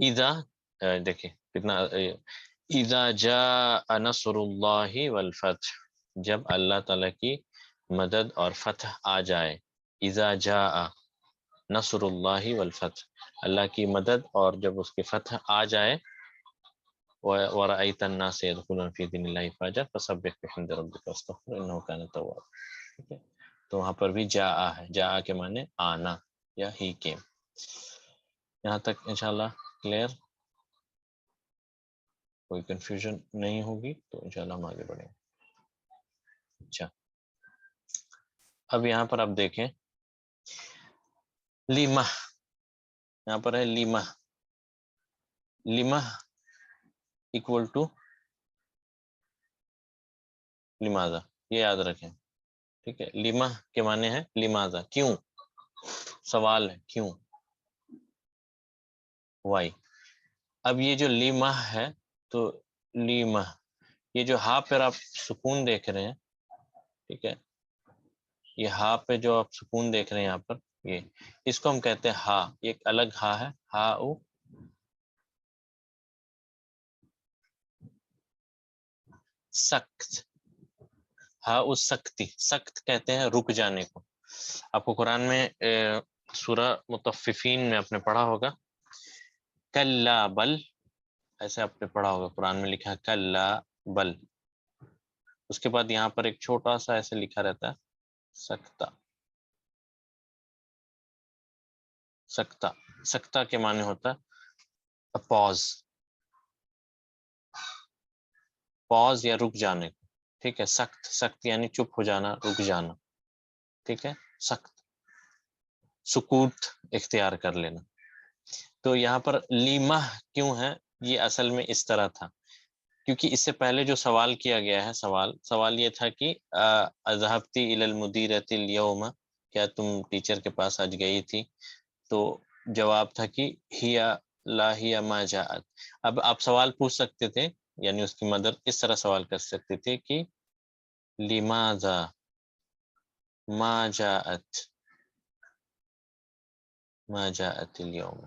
Speaker 1: اذا دیکھیں کتنا، اذا جاء نصر اللہ والفتح، جب اللہ تعالیٰ کی مدد اور فتح آ جائے. اذا جاء نصر اللہ والفتح، اللہ کی مدد اور جب اس کی فتح آ جائے، وَرَأَيْتَ النَّاسَ يَدْخُلُونَ فِي دِينِ اللَّهِ أَفْوَاجًا فَسَبِّحْ بِحَمْدِ رَبِّكَ وَاسْتَغْفِرْهُ إِنَّهُ كَانَ تَوَّابًا. ٹھیک ہے، تو وہاں پر بھی جاء ہے، جاء کے معنی آنا یا ہی کیم. یہاں تک انشاءاللہ کلیئر، کوئی کنفیوژن نہیں ہوگی تو انشاءاللہ ہم آگے بڑھیں گے. اچھا، اب یہاں پر آپ دیکھیں لیمہ، یہاں پر ہے لیمہ، لیمہ ایکول ٹو لماذا، یہ یاد رکھیں. ٹھیک ہے، لیمہ کے معنی ہے لماذا، کیوں، سوال ہے کیوں، وائی. اب یہ جو لیمہ ہے تو لیمہ، یہ جو ہا پر آپ سکون دیکھ رہے ہیں، ٹھیک ہے، یہ ہا پہ جو آپ سکون دیکھ رہے ہیں یہاں پر، یہ اس کو ہم کہتے ہیں ہا، یہ ایک الگ ہا ہے، ہا او سخت، ہا او سختی، سخت کہتے ہیں رک جانے کو. آپ کو قرآن میں سورہ مطففین میں آپ نے پڑھا ہوگا کلا بل، ایسے آپ نے پڑھا ہوگا قرآن میں لکھا ہے کلا بل، اس کے بعد یہاں پر ایک چھوٹا سا ایسے لکھا رہتا ہے سکتا. سکتا، سکتا کے معنی ہوتا ہے پاز، پاز یا رک جانے کو. ٹھیک ہے، سخت، سخت یعنی چپ ہو جانا، رک جانا. ٹھیک ہے، سخت، سکوت اختیار کر لینا. تو یہاں پر لیمہ کیوں ہے، یہ اصل میں اس طرح تھا کیونکہ اس سے پہلے جو سوال کیا گیا ہے، سوال یہ تھا کہ اذهبتی الی المدیرۃ اليوم، کیا تم ٹیچر کے پاس آج گئی تھی؟ تو جواب تھا کہ ہیا لا ہیا ما جاءت. اب آپ سوال پوچھ سکتے تھے، یعنی اس کی مدر اس طرح سوال کر سکتے تھے کہ لماذا ما جاءت، ما جاءت اليوم.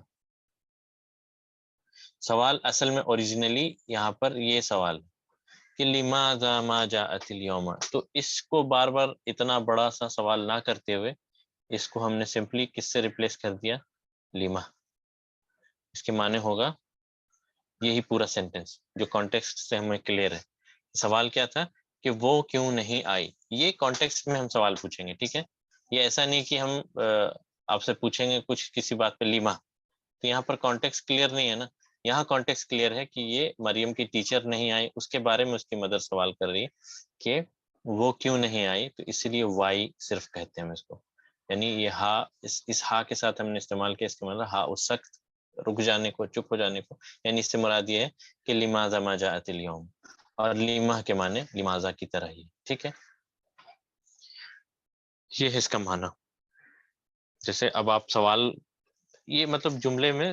Speaker 1: سوال اصل میں اوریجنلی یہاں پر یہ سوال کہ لماذا ما جاءت اليوم، تو اس کو بار بار اتنا بڑا سا سوال نہ کرتے ہوئے اس کو ہم نے سمپلی کس سے ریپلیس کر دیا، لیما. اس کے معنی ہوگا یہی پورا سینٹینس جو کانٹیکسٹ سے ہمیں کلیئر ہے. سوال کیا تھا کہ وہ کیوں نہیں آئی، یہ کانٹیکسٹ میں ہم سوال پوچھیں گے. ٹھیک ہے، یہ ایسا نہیں کہ ہم آپ سے پوچھیں گے کچھ کسی بات پہ لیما، تو یہاں پر کانٹیکسٹ کلیئر نہیں ہے نا. یہاں کانٹیکسٹ کلیئر ہے کہ یہ مریم کی ٹیچر نہیں آئی، اس کے بارے میں اس کی مدر سوال کر رہی ہے کہ وہ کیوں نہیں آئی، تو اس لیے وائی صرف کہتے ہیں ہم اس کو. یعنی یہ ہا، اس ہا کے ساتھ ہم نے استعمال کیا، اس کے مطلب ہا اس سخت، رک جانے کو، چپ ہو جانے کو. یعنی اس سے مراد یہ ہے کہ لماذا ما جاءت اليوم، اور لیما کے معنی لماذا کی طرح ہی. ٹھیک ہے، یہ ہے اس کا معنی. جیسے اب آپ سوال، یہ مطلب جملے میں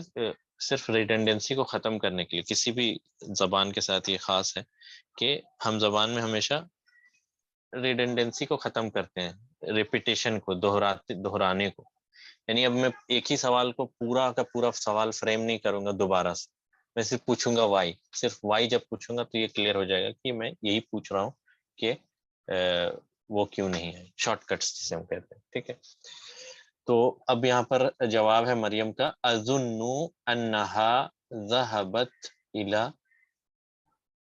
Speaker 1: صرف ریڈنڈنسی کو ختم کرنے کے لیے، کسی بھی زبان کے ساتھ یہ خاص ہے کہ ہم زبان میں ہمیشہ ریڈنڈنسی کو ختم کرتے ہیں، ریپیٹیشن کو، دہرانے کو. یعنی اب میں ایک ہی سوال کو پورا کا پورا سوال فریم نہیں کروں گا دوبارہ سے، میں صرف پوچھوں گا وائی، صرف وائی جب پوچھوں گا تو یہ کلیئر ہو جائے گا کہ میں یہی پوچھ رہا ہوں کہ وہ کیوں نہیں ہے، شارٹ کٹس جسے ہم کہتے ہیں. ٹھیک ہے، تو اب یہاں پر جواب ہے مریم کا اظن انہا ذہبت الی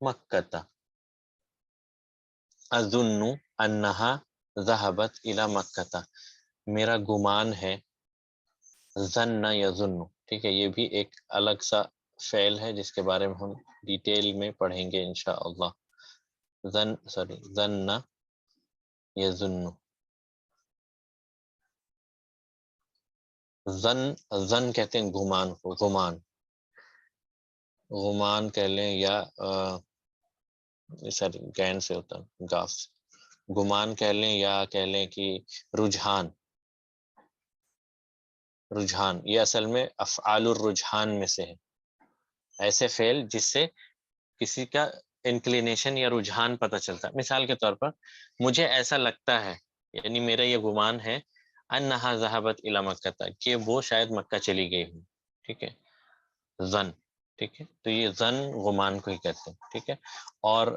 Speaker 1: مکہ، اظن انہا ذہبت الی مکہ، میرا گمان ہے، ظن یظن. ٹھیک ہے، یہ بھی ایک الگ سا فعل ہے جس کے بارے میں ہم ڈیٹیل میں پڑھیں گے انشاءاللہ. ظن یظن، ظن کہتے ہیں گمان کو، گمان کہہ لیں یا سر گین سے ہوتا ہے، گاف، گمان کہہ لیں یا کہہ لیں کہ رجحان. یہ اصل میں افعال الرجحان میں سے ہے، ایسے فعل جس سے کسی کا انکلینیشن یا رجحان پتہ چلتا ہے. مثال کے طور پر مجھے ایسا لگتا ہے، یعنی میرا یہ گمان ہے، انہا ذہبت الی مکہ، کہ وہ شاید مکہ چلی گئی ہوں. ٹھیک ہے، ظن. ٹھیک ہے، تو یہ ظن گمان کو ہی کہتے ہیں. ٹھیک ہے، اور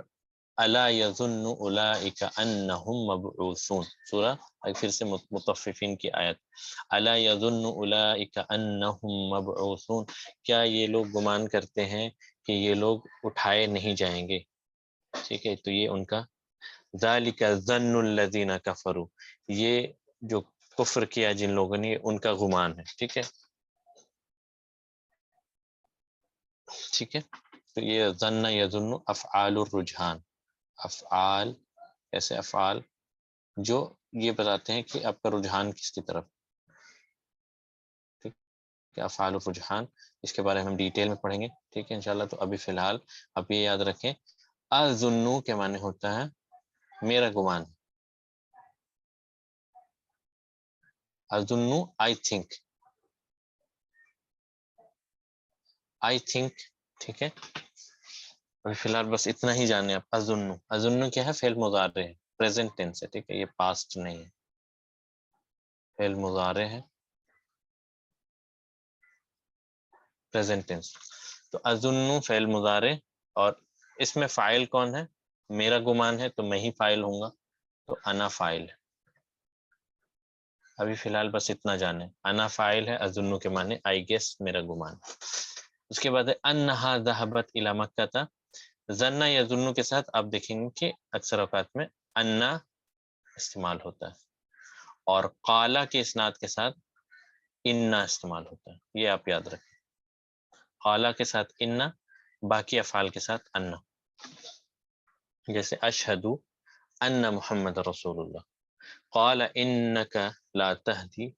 Speaker 1: الا یظن اولئک انہم مبعوثون، سورہ پھر سے مطففین کی آیت، الا یظن اولئک انہم مبعوثون، کیا یہ لوگ گمان کرتے ہیں کہ یہ لوگ اٹھائے نہیں جائیں گے، ٹھیک ہے، تو یہ ان کا ذالک ظن الذین کفروا، یہ جو کفر کیا جن لوگوں نے ان کا گمان ہے، ٹھیک ہے، ٹھیک ہے، تو یہ ظن یظن افعال الرجحان، افعال ایسے افعال جو یہ بتاتے ہیں کہ آپ کا رجحان کس کی طرف، ٹھیک ہے، افعال الرجحان، اس کے بارے میں ہم ڈیٹیل میں پڑھیں گے، ٹھیک ہے انشاءاللہ۔ تو ابھی فی الحال آپ یہ یاد رکھیں اظنو کے معنی ہوتا ہے میرا گمان، اظنو آئی تھنک، آئی تھنک، ٹھیک ہے، ابھی فی الحال بس اتنا ہی جانے آپ، اظنو، اظنو کیا ہے، فعل مضارع ہے، پریزنٹ ٹینس ہے، ٹھیک ہے، یہ پاسٹ نہیں ہے، فعل مضارع ہے، پریزنٹ ٹینس، تو اظنو فعل مضارع، اور اس میں فاعل کون ہے، میرا گمان ہے تو میں ہی فاعل ہوں گا، تو انا فاعل ہے، ابھی فی الحال بس اتنا جانے، انا فاعل ہے، اظنو کے معنی آئی گیس، میرا گمان۔ اس کے بعد ہے انہا ذہبت الی مکہ تھا، ظن یا ظنو کے ساتھ آپ دیکھیں گے کہ اکثر اوقات میں انا استعمال ہوتا ہے، اور قالا کے اسناد کے ساتھ انا استعمال ہوتا ہے، یہ آپ یاد رکھیں، قالا کے ساتھ انا، باقی افعال کے ساتھ انا، جیسے اشہد ان محمد رسول اللہ، قال انک لا تہدی،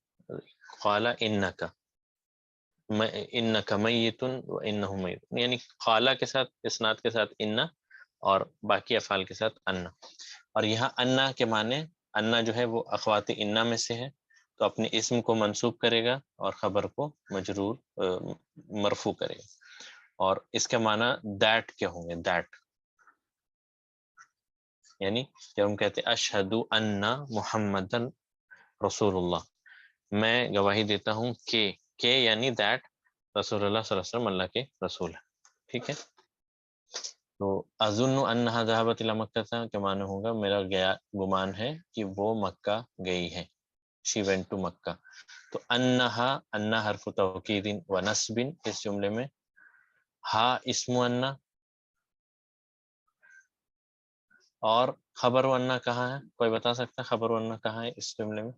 Speaker 1: قال انک انک میت و انہ میت، یعنی قالا کے ساتھ اسناد کے ساتھ انا، اور باقی افعال کے ساتھ انا، اور یہاں انا کے معنی، انا جو ہے وہ اخوات انا میں سے ہے، تو اپنے اسم کو منصوب کرے گا اور خبر کو مجرور مرفوع کرے گا، اور اس کے معنی دیٹ کے ہوں گے، دیٹ، یعنی جب ہم کہتے ہیں اشہد ان محمدن رسول اللہ، میں گواہی دیتا ہوں کہ یعنی دیٹ رسول اللہ صلی اللہ علیہ وسلم اللہ کے رسول ہے، ٹھیک ہے، تو اظن انہا ذہبت الی مکہ کے معنی ہوگا میرا گمان ہے کہ وہ مکہ گئی ہے، شی وینٹ ٹو مکہ، تو انہا حرف توکید و نصب، اس جملے میں ہا اسم انہا، اور خبر ونہ کہاں ہے، کوئی بتا سکتا ہے خبر ونہ کہاں ہے اس جملے میں،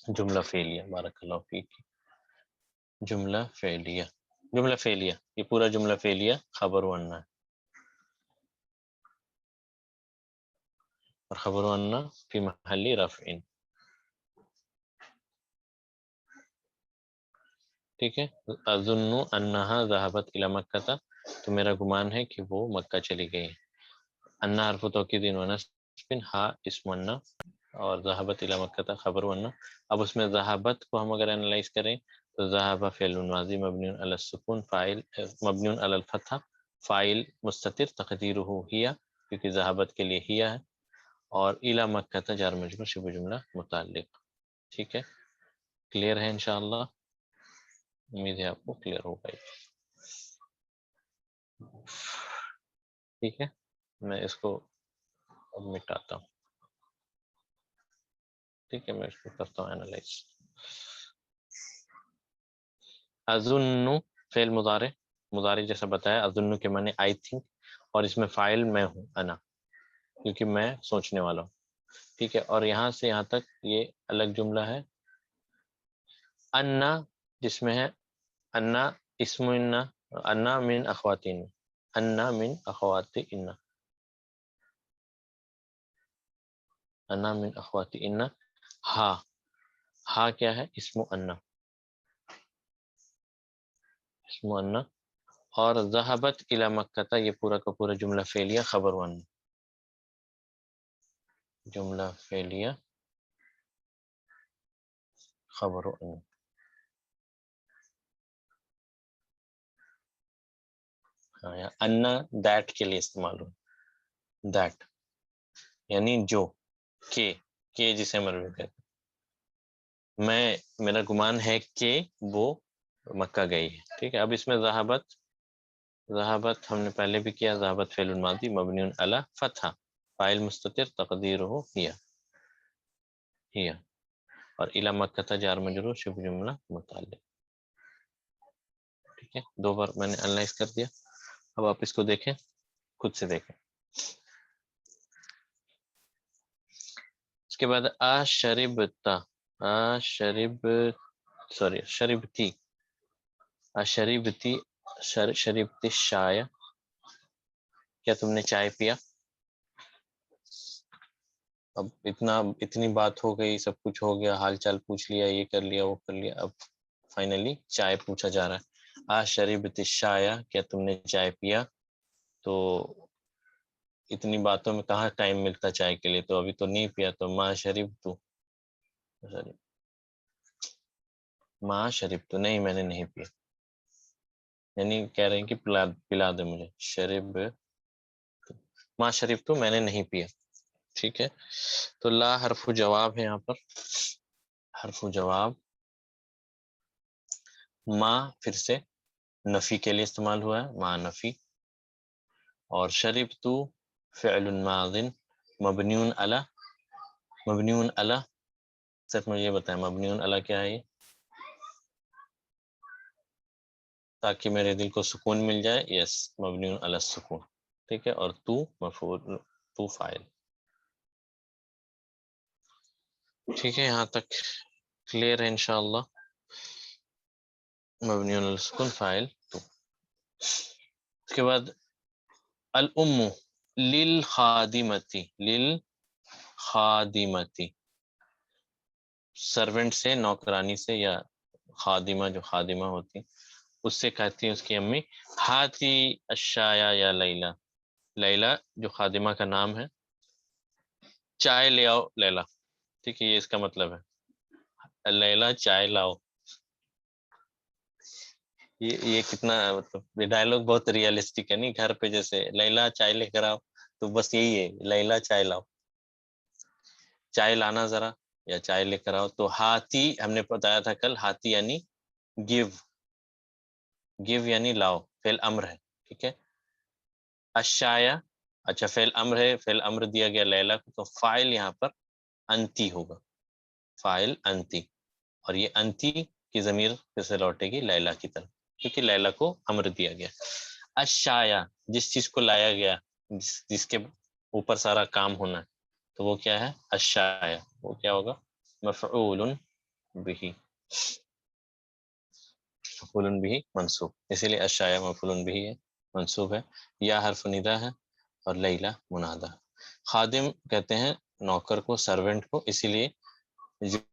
Speaker 1: جملہ فعلیہ، بارک اللہ فیک، جملہ فعلیہ، جملہ فعلیہ، یہ پورا جملہ فعلیہ خبر ونہ ہے، اور خبر ونہ فی محل رفع، ٹھیک ہے، اظن انہا ذہبت الی مکہ تھا، تو میرا گمان ہے کہ وہ مکہ چلی گئی ہے، انہا حرف توکید و نصب، ہا اسم انہا، اور ذہبت الی مکہ تھا خبر ونہ، اب اس میں ذہبت کو ہم اگر انالائز کریں تو ذہب فعل ماضی مبنی علی السکون، فاعل مبنی علی الفتحہ، فاعل مستتر تقدیرہ ہی، کیونکہ ذہبت کے لیے ہی ہے، اور الی مکہ تھا جار مجرور شبہ جملہ متعلق، ٹھیک ہے، کلیئر ہے انشاءاللہ، امید ہے آپ کو کلیئر ہو گئی، ٹھیک ہے، میں اس کو اب مٹاتا ہوں، ٹھیک ہے، میں اس کو کرتا ہوں انالائز، اظن فعل مضارع، مضارع جیسا بتایا، اظن کے معنی آئی تھنک، اور اس میں فاعل میں ہوں انا، کیونکہ میں سوچنے والا ہوں، ٹھیک ہے، اور یہاں سے یہاں تک یہ الگ جملہ ہے، انا جس میں ہے انا اسم انا من اخوات انا من اخوات انا من اخوات ہا کیا ہے، اسم انا، اسم انا، اور ذہبت الی مکہ تھا، یہ پورا کا پورا جملہ فعلیہ خبر ون، جملہ فعلیہ خبر ون، ہاں، انا دیٹ کے لیے استعمال ہو، دیٹ یعنی جو، کہ جسے مرفوع کہتے ہیں، میرا گمان ہے کہ وہ مکہ گئی ہے، ٹھیک ہے، اب اس میں ذہبت ذهبت ہم نے پہلے بھی کیا، ذهبت فعل الماضی مبنی علی فتحہ، فاعل مستتر تقدیرہ ہی اور الی مکہ جار مجرور شبہ جملہ متعلق. ٹھیک ہے، 2 بار میں نے انالائز کر دیا. اب آپ اس کو دیکھیں، خود سے دیکھیں. اس کے بعد اشربتا، شربتی، اشربتی، شربتی الشاي، کیا تم نے چائے پیا؟ اب اتنی بات ہو گئی، سب کچھ ہو گیا، حال چال پوچھ لیا، یہ کر لیا وہ کر لیا، اب فائنلی چائے پوچھا جا رہا ہے. اشربت الشاي، کیا تم نے چائے پیا؟ تو اتنی باتوں میں کہاں ٹائم ملتا چائے کے لیے، تو ابھی تو نہیں پیا، تو ما شربت، ما شربت، نہیں میں نے نہیں پیا، یعنی کہہ رہے ہیں کہ پلا دے مجھے. شرب، ما شربت، میں نے نہیں پیا. ٹھیک ہے، تو لا حرف جواب ہے یہاں پر، حرف جواب. ما پھر سے نفی کے لیے استعمال ہوا ہے، ما نفی. اور شربت فعل ماض مبنی علی، صرف مجھے یہ بتائیں مبنی علی کیا ہے یہ، تاکہ میرے دل کو سکون مل جائے. یس، مبنی علی السکون. ٹھیک ہے، اور تو مفعول، تو فاعل. ٹھیک ہے، یہاں تک کلیئر ہے انشاءاللہ. مبنی علی السکون فاعل تو. اس کے بعد الام للخادمتی، للخادمتی، سرونٹ سے، نوکرانی سے، یا خادمہ جو خادمہ ہوتی اس سے کہتی ہے اس کی امی ہاتی الشایا یا لیلا، لیلا جو خادمہ کا نام ہے، چائے لے آؤ لیلا. ٹھیک ہے، یہ اس کا مطلب ہے، لیلا چائے لاؤ. یہ کتنا مطلب یہ ڈائلوگ بہت ریئلسٹک ہے، نہیں؟ گھر پہ جیسے لیلا چائے لے کر آؤ، تو بس یہی ہے، لیلا چائے لاؤ، چائے لانا ذرا، یا چائے لے کر آؤ. تو ہاتی ہم نے بتایا تھا کل، ہاتی یعنی گیو، گیو یعنی لاؤ، فعل امر ہے. ٹھیک ہے، الشایا، اچھا فعل امر ہے، فعل امر دیا گیا لیلا کو، تو فاعل یہاں پر انتی ہوگا، فاعل انتی. اور یہ انتی کی ضمیر پھر سے لوٹے گی لیلا کی طرف، کیونکہ لیلا کو امر دیا گیا. الشایا، جس چیز کو لایا گیا، جس کے اوپر سارا کام ہونا ہے، تو وہ کیا ہے؟ الشایا. وہ کیا ہوگا؟ مفعول بہ، مفعول بہ منصوب، اسی لیے الشایا مفعول بہ ہے، منصوب ہے. یا حرف ندا ہے، اور لیلا منادہ. خادم کہتے ہیں نوکر کو، سرونٹ کو، اسی لیے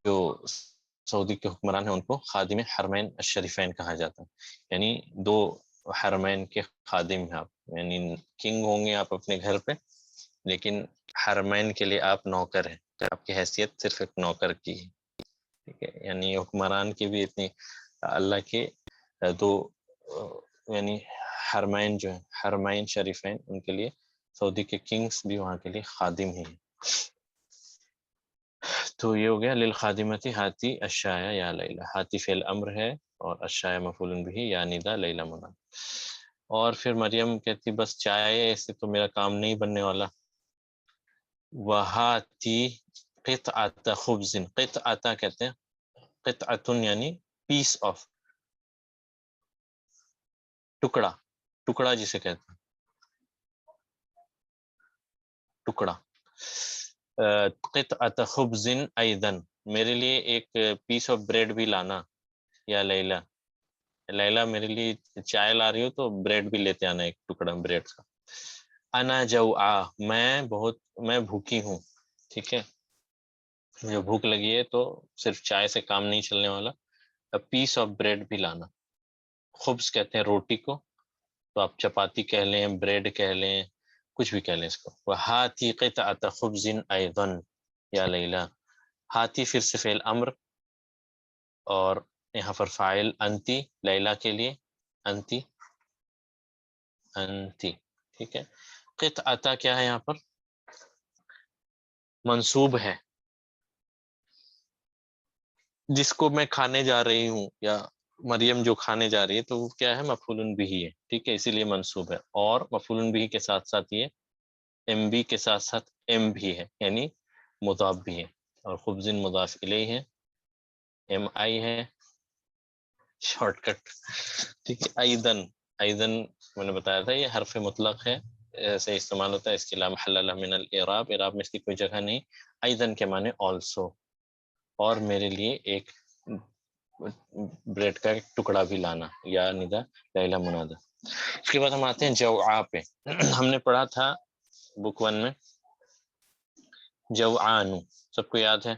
Speaker 1: جو سعودی کے حکمران ہیں ان کو خادم حرمین الشریفین کہا جاتا ہے، یعنی 2 حرمین کے خادم ہیں آپ، یعنی کنگ ہوں گے آپ اپنے گھر پہ، لیکن حرمین کے لیے آپ نوکر ہیں، آپ کی حیثیت صرف ایک نوکر کی ہے. ٹھیک ہے، یعنی حکمران کی بھی اتنی، اللہ کے 2 یعنی حرمین جو ہیں، حرمین شریفین، ان کے لیے سعودی کے کنگز بھی وہاں کے لیے خادم ہی ہیں. تو یہ ہو گیا للخادمتی ہاتی الشایا یا لیلا. ہاتی فعل امر ہے، اور الشایا مفعول بہ یا ندا، لیلا مناد. اور پھر مریم کہتی بس چائے ایسے تو میرا کام نہیں بننے والا. وہاتی قطعۃ خبز، قطعۃ کہتے ہیں، قطعۃ یعنی پیس آف، ٹکڑا، ٹکڑا جسے کہتے ہیں ٹکڑا. قطعۃ خبز ایضا، میرے لیے ایک پیس آف بریڈ بھی لانا. یا لیلا، لیلا میرے لیے چائے لا رہی ہو تو بریڈ بھی لیتے آنا، ایک ٹکڑا بریڈ کا. انا جوعا، میں بھوکی ہوں. ٹھیک ہے، مجھے بھوک لگی ہے، تو صرف چائے سے کام نہیں چلنے والا، پیس آف بریڈ بھی لانا. خبز کہتے ہیں روٹی کو، تو آپ چپاتی کہہ لیں، بریڈ کہہ لیں، کچھ بھی کہہ لیں اس کو. وہاتی قطعۃ خبز ایضا یا لیلا. ہاتی پھر سے فعل امر، اور یہاں پر فاعل انتی، لیلا کے لیے انتی، انتی. ٹھیک ہے، قطعۃ کیا ہے یہاں پر؟ منصوب ہے، جس کو میں کھانے جا رہی ہوں، یا مریم جو کھانے جا رہی ہے تو وہ کیا ہے؟ مفعول بھی ہے، ٹھیک ہے، اسی لیے منصوب ہے، اور مفعول بھی کے ساتھ ساتھ یہ ایم بی کے ساتھ ساتھ ایم بھی ہے، یعنی مضاف بھی ہے، اور خبز مضاف الیہ ہے، ایم آئی ہے، شارٹ کٹ، ٹھیک ہے۔ ایدن، ایدن میں نے بتایا تھا یہ حرف مطلق ہے، ایسے استعمال ہوتا ہے، اس کے علاوہ محل لہ من الاعراب، اعراب میں اس کی کوئی جگہ نہیں۔ ایدن کے معنی آلسو، اور میرے لیے ایک بریڈ کا ایک ٹکڑا بھی لانا، یا ندا لیلا منادا۔ اس کے بعد ہم آتے ہیں جوعا پہ۔ ہم نے پڑھا تھا بک 1 میں جوعانو، سب کو یاد ہے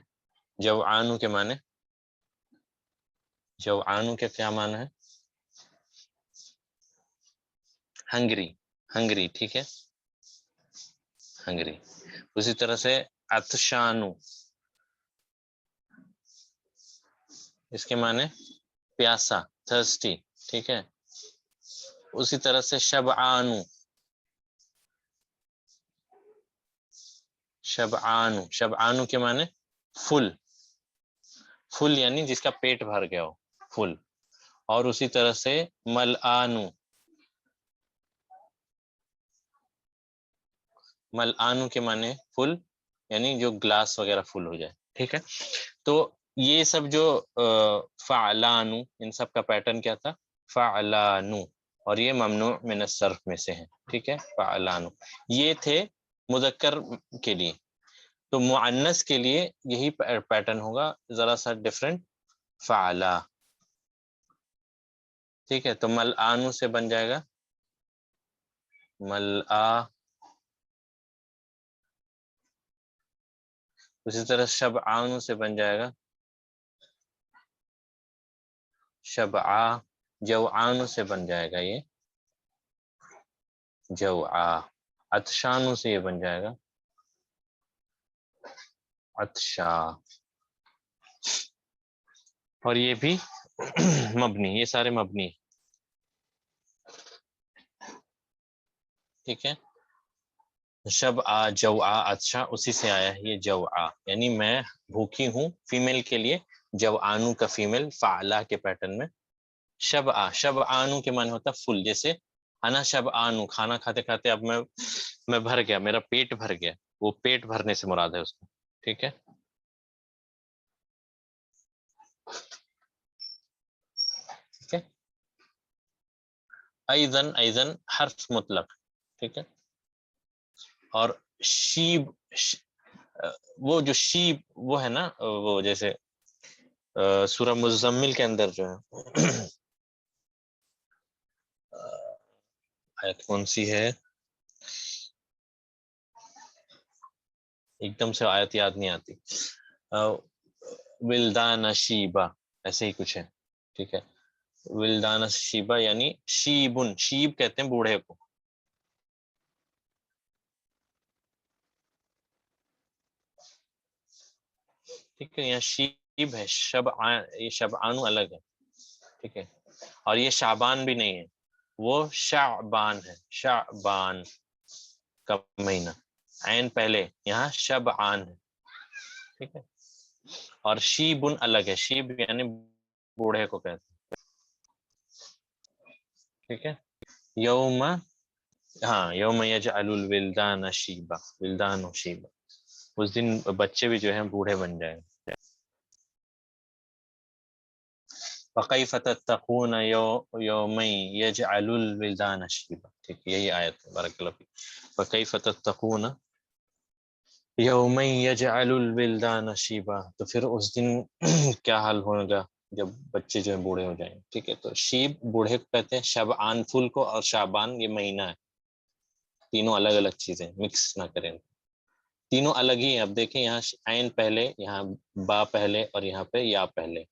Speaker 1: جوعانو کے معنی؟ جوعانو کے کیا معنی ہے؟ ہنگری، ہنگری، ٹھیک ہے، ہنگری۔ اسی طرح سے عطشانو، اس کے معنی پیاسا، تھرسٹی، ٹھیک ہے۔ اسی طرح سے شبعانو، شبعانو، شبعانو کے معنی فل، فل یعنی جس کا پیٹ بھر گیا ہو، فل۔ اور اسی طرح سے ملآنو، ملآنو کے معنی فل یعنی جو گلاس وغیرہ فل ہو جائے، ٹھیک ہے۔ تو یہ سب جو فعلانو، ان سب کا پیٹرن کیا تھا؟ فعلانو، اور یہ ممنوع من الصرف میں سے ہے، ٹھیک ہے، فعلانو۔ یہ تھے مذکر کے لیے، تو مؤنث کے لیے یہی پیٹرن ہوگا، ذرا سا ڈفرینٹ، فعلا، ٹھیک ہے۔ تو ملآنو سے بن جائے گا ملآ، اسی طرح شبعانو سے بن جائے گا شبعا، جوعانو سے بن جائے گا یہ جوعا، عطشانو سے یہ بن جائے گا عطشا، اور یہ بھی مبنی، یہ سارے مبنی، ٹھیک ہے۔ شبعا، جوعا، عطشا اسی سے آیا ہے یہ جوعا، یعنی میں بھوکی ہوں، فیمیل کے لیے جوعانو کا فیمیل فعلا کے پیٹرن میں شبعا، شبعانو کے معنی ہوتا ہے فل، جیسے انا شبعانو، کھانا کھاتے کھاتے اب میں بھر گیا، میرا پیٹ بھر گیا، وہ پیٹ بھرنے سے مراد ہے اس کو، ٹھیک ہے۔ ٹھیک ہے، ایذن، ایذن حرف مطلق، ٹھیک ہے۔ اور شیب، وہ جو شیب وہ ہے نا، وہ جیسے سورہ مزمل کے اندر جو ہے آیت کون سی ہے، ایک دم سے آیت یاد نہیں آتی، ولدان شیبا، ایسے ہی کچھ ہے، ٹھیک ہے۔ ولدان شیبا یعنی شیبن، شیب کہتے ہیں بوڑھے کو، ٹھیک ہے۔ یہاں شیب ہے، یہ شبعانو الگ ہے، ٹھیک ہے۔ اور یہ شعبان بھی نہیں ہے، وہ شعبان ہے، شعبان کا مہینہ، عین پہلے، یہاں شبعان ہے، ٹھیک ہے۔ اور شیبن الگ ہے، شیب یعنی بوڑھے کو کہتے ہیں، ٹھیک ہے۔ یوم، ہاں، یوم یجعل الولدان شیبا، ولدان و شیبا، اس دن بچے بھی جو ہیں بوڑھے بن جائیں گے۔ فَكَيْفَ تَتَّقُونَ يَوْمًا يَجْعَلُ الْوِلْدَانَ شِيبًا، ٹھیک، یہی آیت ہے، بارک اللہ فیک۔ فَكَيْفَ تَتَّقُونَ يَوْمًا يَجْعَلُ الْوِلْدَانَ شِيبًا، تو پھر اس دن کیا حال ہوگا جب بچے جو ہیں بوڑھے ہو جائیں گے، ٹھیک ہے۔ تو شیب بوڑھے کو کہتے ہیں، شبعان فل کو، اور شعبان یہ مہینہ ہے، تینوں الگ الگ چیزیں، مکس نہ کریں، تینوں الگ ہی ہیں۔ اب دیکھیں یہاں عین پہلے، یہاں با پہلے، اور یہاں پہ یا پہلے،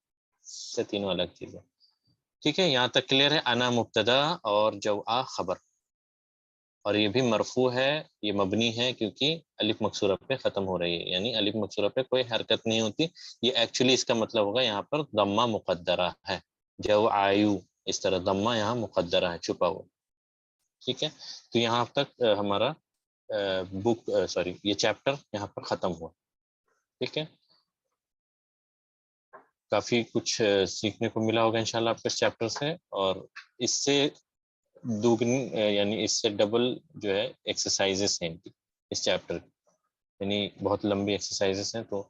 Speaker 1: سے تینوں الگ چیزیں، ٹھیک ہے۔ یہاں تک کلیئر ہے۔ انا مبتدا اور جوعا خبر، اور یہ بھی مرفوع ہے، یہ مبنی ہے کیونکہ الف مکسورہ پہ ختم ہو رہی ہے، یعنی الف مکسورہ پہ کوئی حرکت نہیں ہوتی، یہ ایکچولی اس کا مطلب ہوگا یہاں پر ضمہ مقدرہ ہے، جوعایو، اس طرح ضمہ یہاں مقدرہ ہے، چھپا ہوا، ٹھیک ہے۔ تو یہاں تک ہمارا بک یہ چیپٹر یہاں پر ختم ہوا، ٹھیک ہے۔ کافی کچھ سیکھنے کو ملا ہوگا انشاءاللہ آپ کو اس چیپٹر سے، اور اس سے دوگنی یعنی اس سے ڈبل جو ہے ایکسرسائزز ہیں اس چیپٹر کی، یعنی بہت لمبی ایکسرسائزز ہیں، تو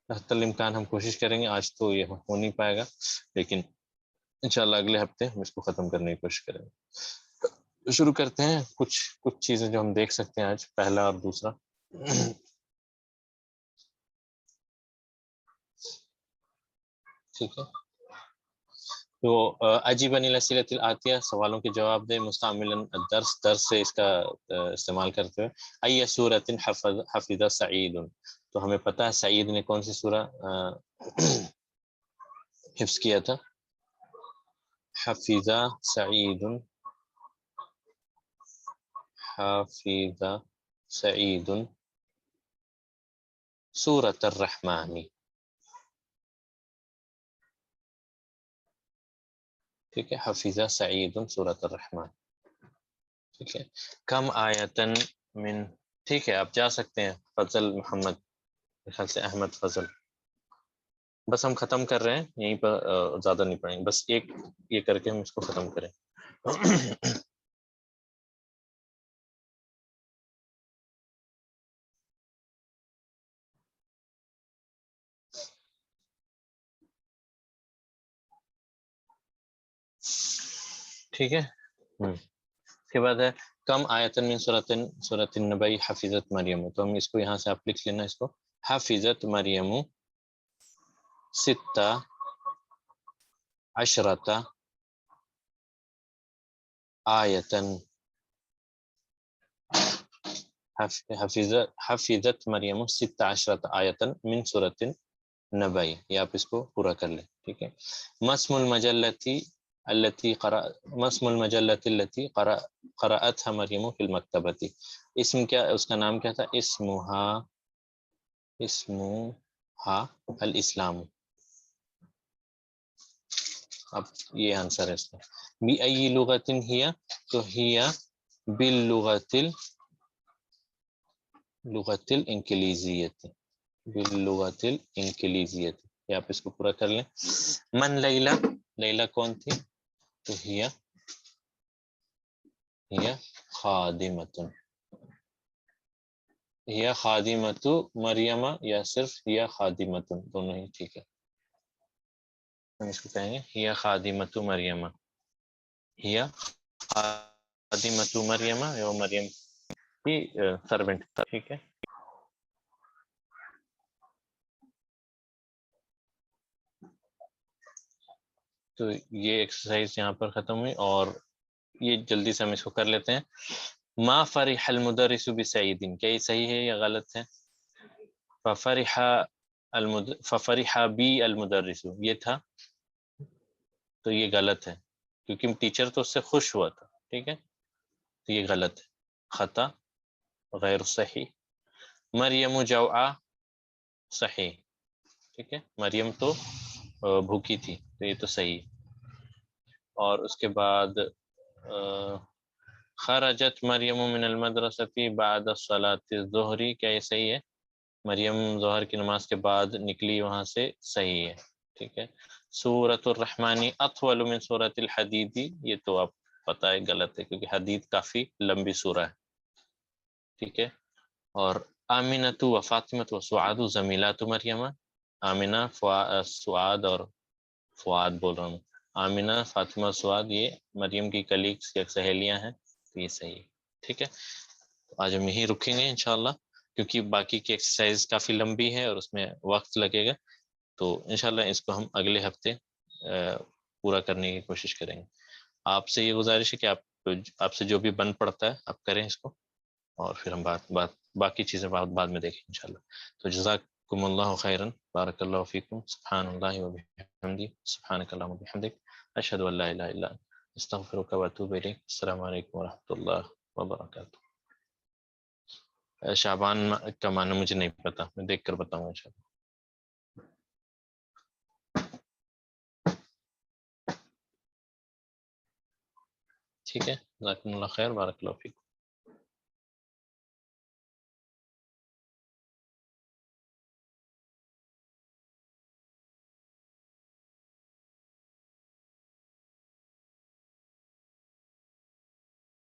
Speaker 1: حتی الامکان ہم کوشش کریں گے. آج تو یہ ہو نہیں پائے گا، لیکن انشاءاللہ اگلے ہفتے ہم اس کو ختم کرنے کی کوشش کریں گے. شروع کرتے ہیں. کچھ چیزیں جو ہم دیکھ سکتے ہیں آج، پہلا اور دوسرا. ٹھیک ہے، تو عجیباً الاسئلۃ الآتیہ، سوالوں کے جواب دیں مستعملاً درس سے اس کا استعمال کرتے ہوئے. ای سورۃ حفظ سعید، تو ہمیں پتہ ہے سعید نے کون سی سورہ حفظ کیا تھا. حفظ سعید، حفظ سعید سورۃ الرحمن. ٹھیک ہے، حفظ سعید سورۃ الرحمن. ٹھیک ہے، کم آیتن من. ٹھیک ہے، آپ جا سکتے ہیں. فضل محمد، میرے خیال سے احمد فضل. بس ہم ختم کر رہے ہیں یہیں پر، زیادہ نہیں پڑھیں گے، بس ایک یہ کر کے ہم اس کو ختم کریں. ٹھیک ہے. اس کے بعد ہے کم آیتن من سورۃ النبع حفظت مریم. تو ہم اس کو یہاں سے آپ لکھ لینا اس کو. حفظت مریم 16 آیتن. حفظت مریم 16 آیتن من سورۃ النبع. یہ آپ اس کو پورا کر لیں. ٹھیک ہے. مسم المجلتی التي قرأتها مریم فی المکتبۃ. اسم کیا اس کا نام کیا تھا؟ اسمها الاسلام. اب یہ آنسر ہے اس کا. بأي لغۃ ہی، تو ہی باللغۃ الانگلیزیۃ. باللغۃ الانگلیزیۃ. یہ آپ اس کو پورا کر لیں. من لیلا، لیلا کون تھی؟ تو ہی خادمۃ. ہی خادمۃ مریم یا صرف ہی خادمۃ؟ دونوں ہی ٹھیک ہے. ہم اس کو کہیں گے ہی خادمۃ مریم. ہی خادمۃ مریم، یا مریم کی سرونٹ. ٹھیک ہے. تو یہ ایکسرسائز یہاں پر ختم ہوئی، اور یہ جلدی سے ہم اس کو کر لیتے ہیں. ما فرح المدرس بسعید، کیا یہ صحیح ہے یا غلط ہے؟ ففرح بی المدرس، یہ تھا، تو یہ غلط ہے کیونکہ ٹیچر تو اس سے خوش ہوا تھا. ٹھیک ہے، تو یہ غلط ہے. خطا، غیر صحیح. مریم جوعا، صحیح. ٹھیک ہے، مریم تو بھوکی تھی، تو یہ تو صحیح. اور اس کے بعد خرجت مریم من المدرسۃ بعد الصلاۃ الظہر، کیا یہ صحیح ہے؟ مریم ظہر کی نماز کے بعد نکلی وہاں سے، صحیح ہے. ٹھیک ہے. سورۃ الرحمن اطول من سورۃ الحدید، یہ تو آپ پتہ ہے غلط ہے کیونکہ حدید کافی لمبی سورہ ہے. ٹھیک ہے. اور آمنۃ و فاطمۃ و سعاد زمیلات مریم. آمنہ، سعاد اور فؤاد بول رہا ہوں. آمنہ، فاطمہ، سعاد یہ مریم کی کلیگس یا سہیلیاں ہیں، تو یہ صحیح ہے. ٹھیک ہے. آج ہم یہیں رکیں گے انشاءاللہ، کیونکہ باقی کی ایکسرسائز کافی لمبی ہے اور اس میں وقت لگے گا. تو انشاءاللہ اس کو ہم اگلے ہفتے پورا کرنے کی کوشش کریں گے. آپ سے یہ گزارش ہے کہ آپ سے جو بھی بن پڑتا ہے آپ کریں اس کو، اور پھر ہم باقی چیزیں بعد میں دیکھیں انشاءاللہ. تو جزاکم اللہ خیرا، بارک اللہ فیکم. سبحان اللہ وبحمدہ، سبحانک اللہم وبحمدک، اشہد ان لا الہ الا انت، استغفرک واتوب الیک. السلام علیکم ورحمۃ اللہ وبرکاتہ. شعبان کا معنی مجھے نہیں پتا، میں دیکھ کر بتاؤں گا انشاءاللہ. ٹھیک ہے، جزاکم اللہ خیر، بارک اللہ فیکم.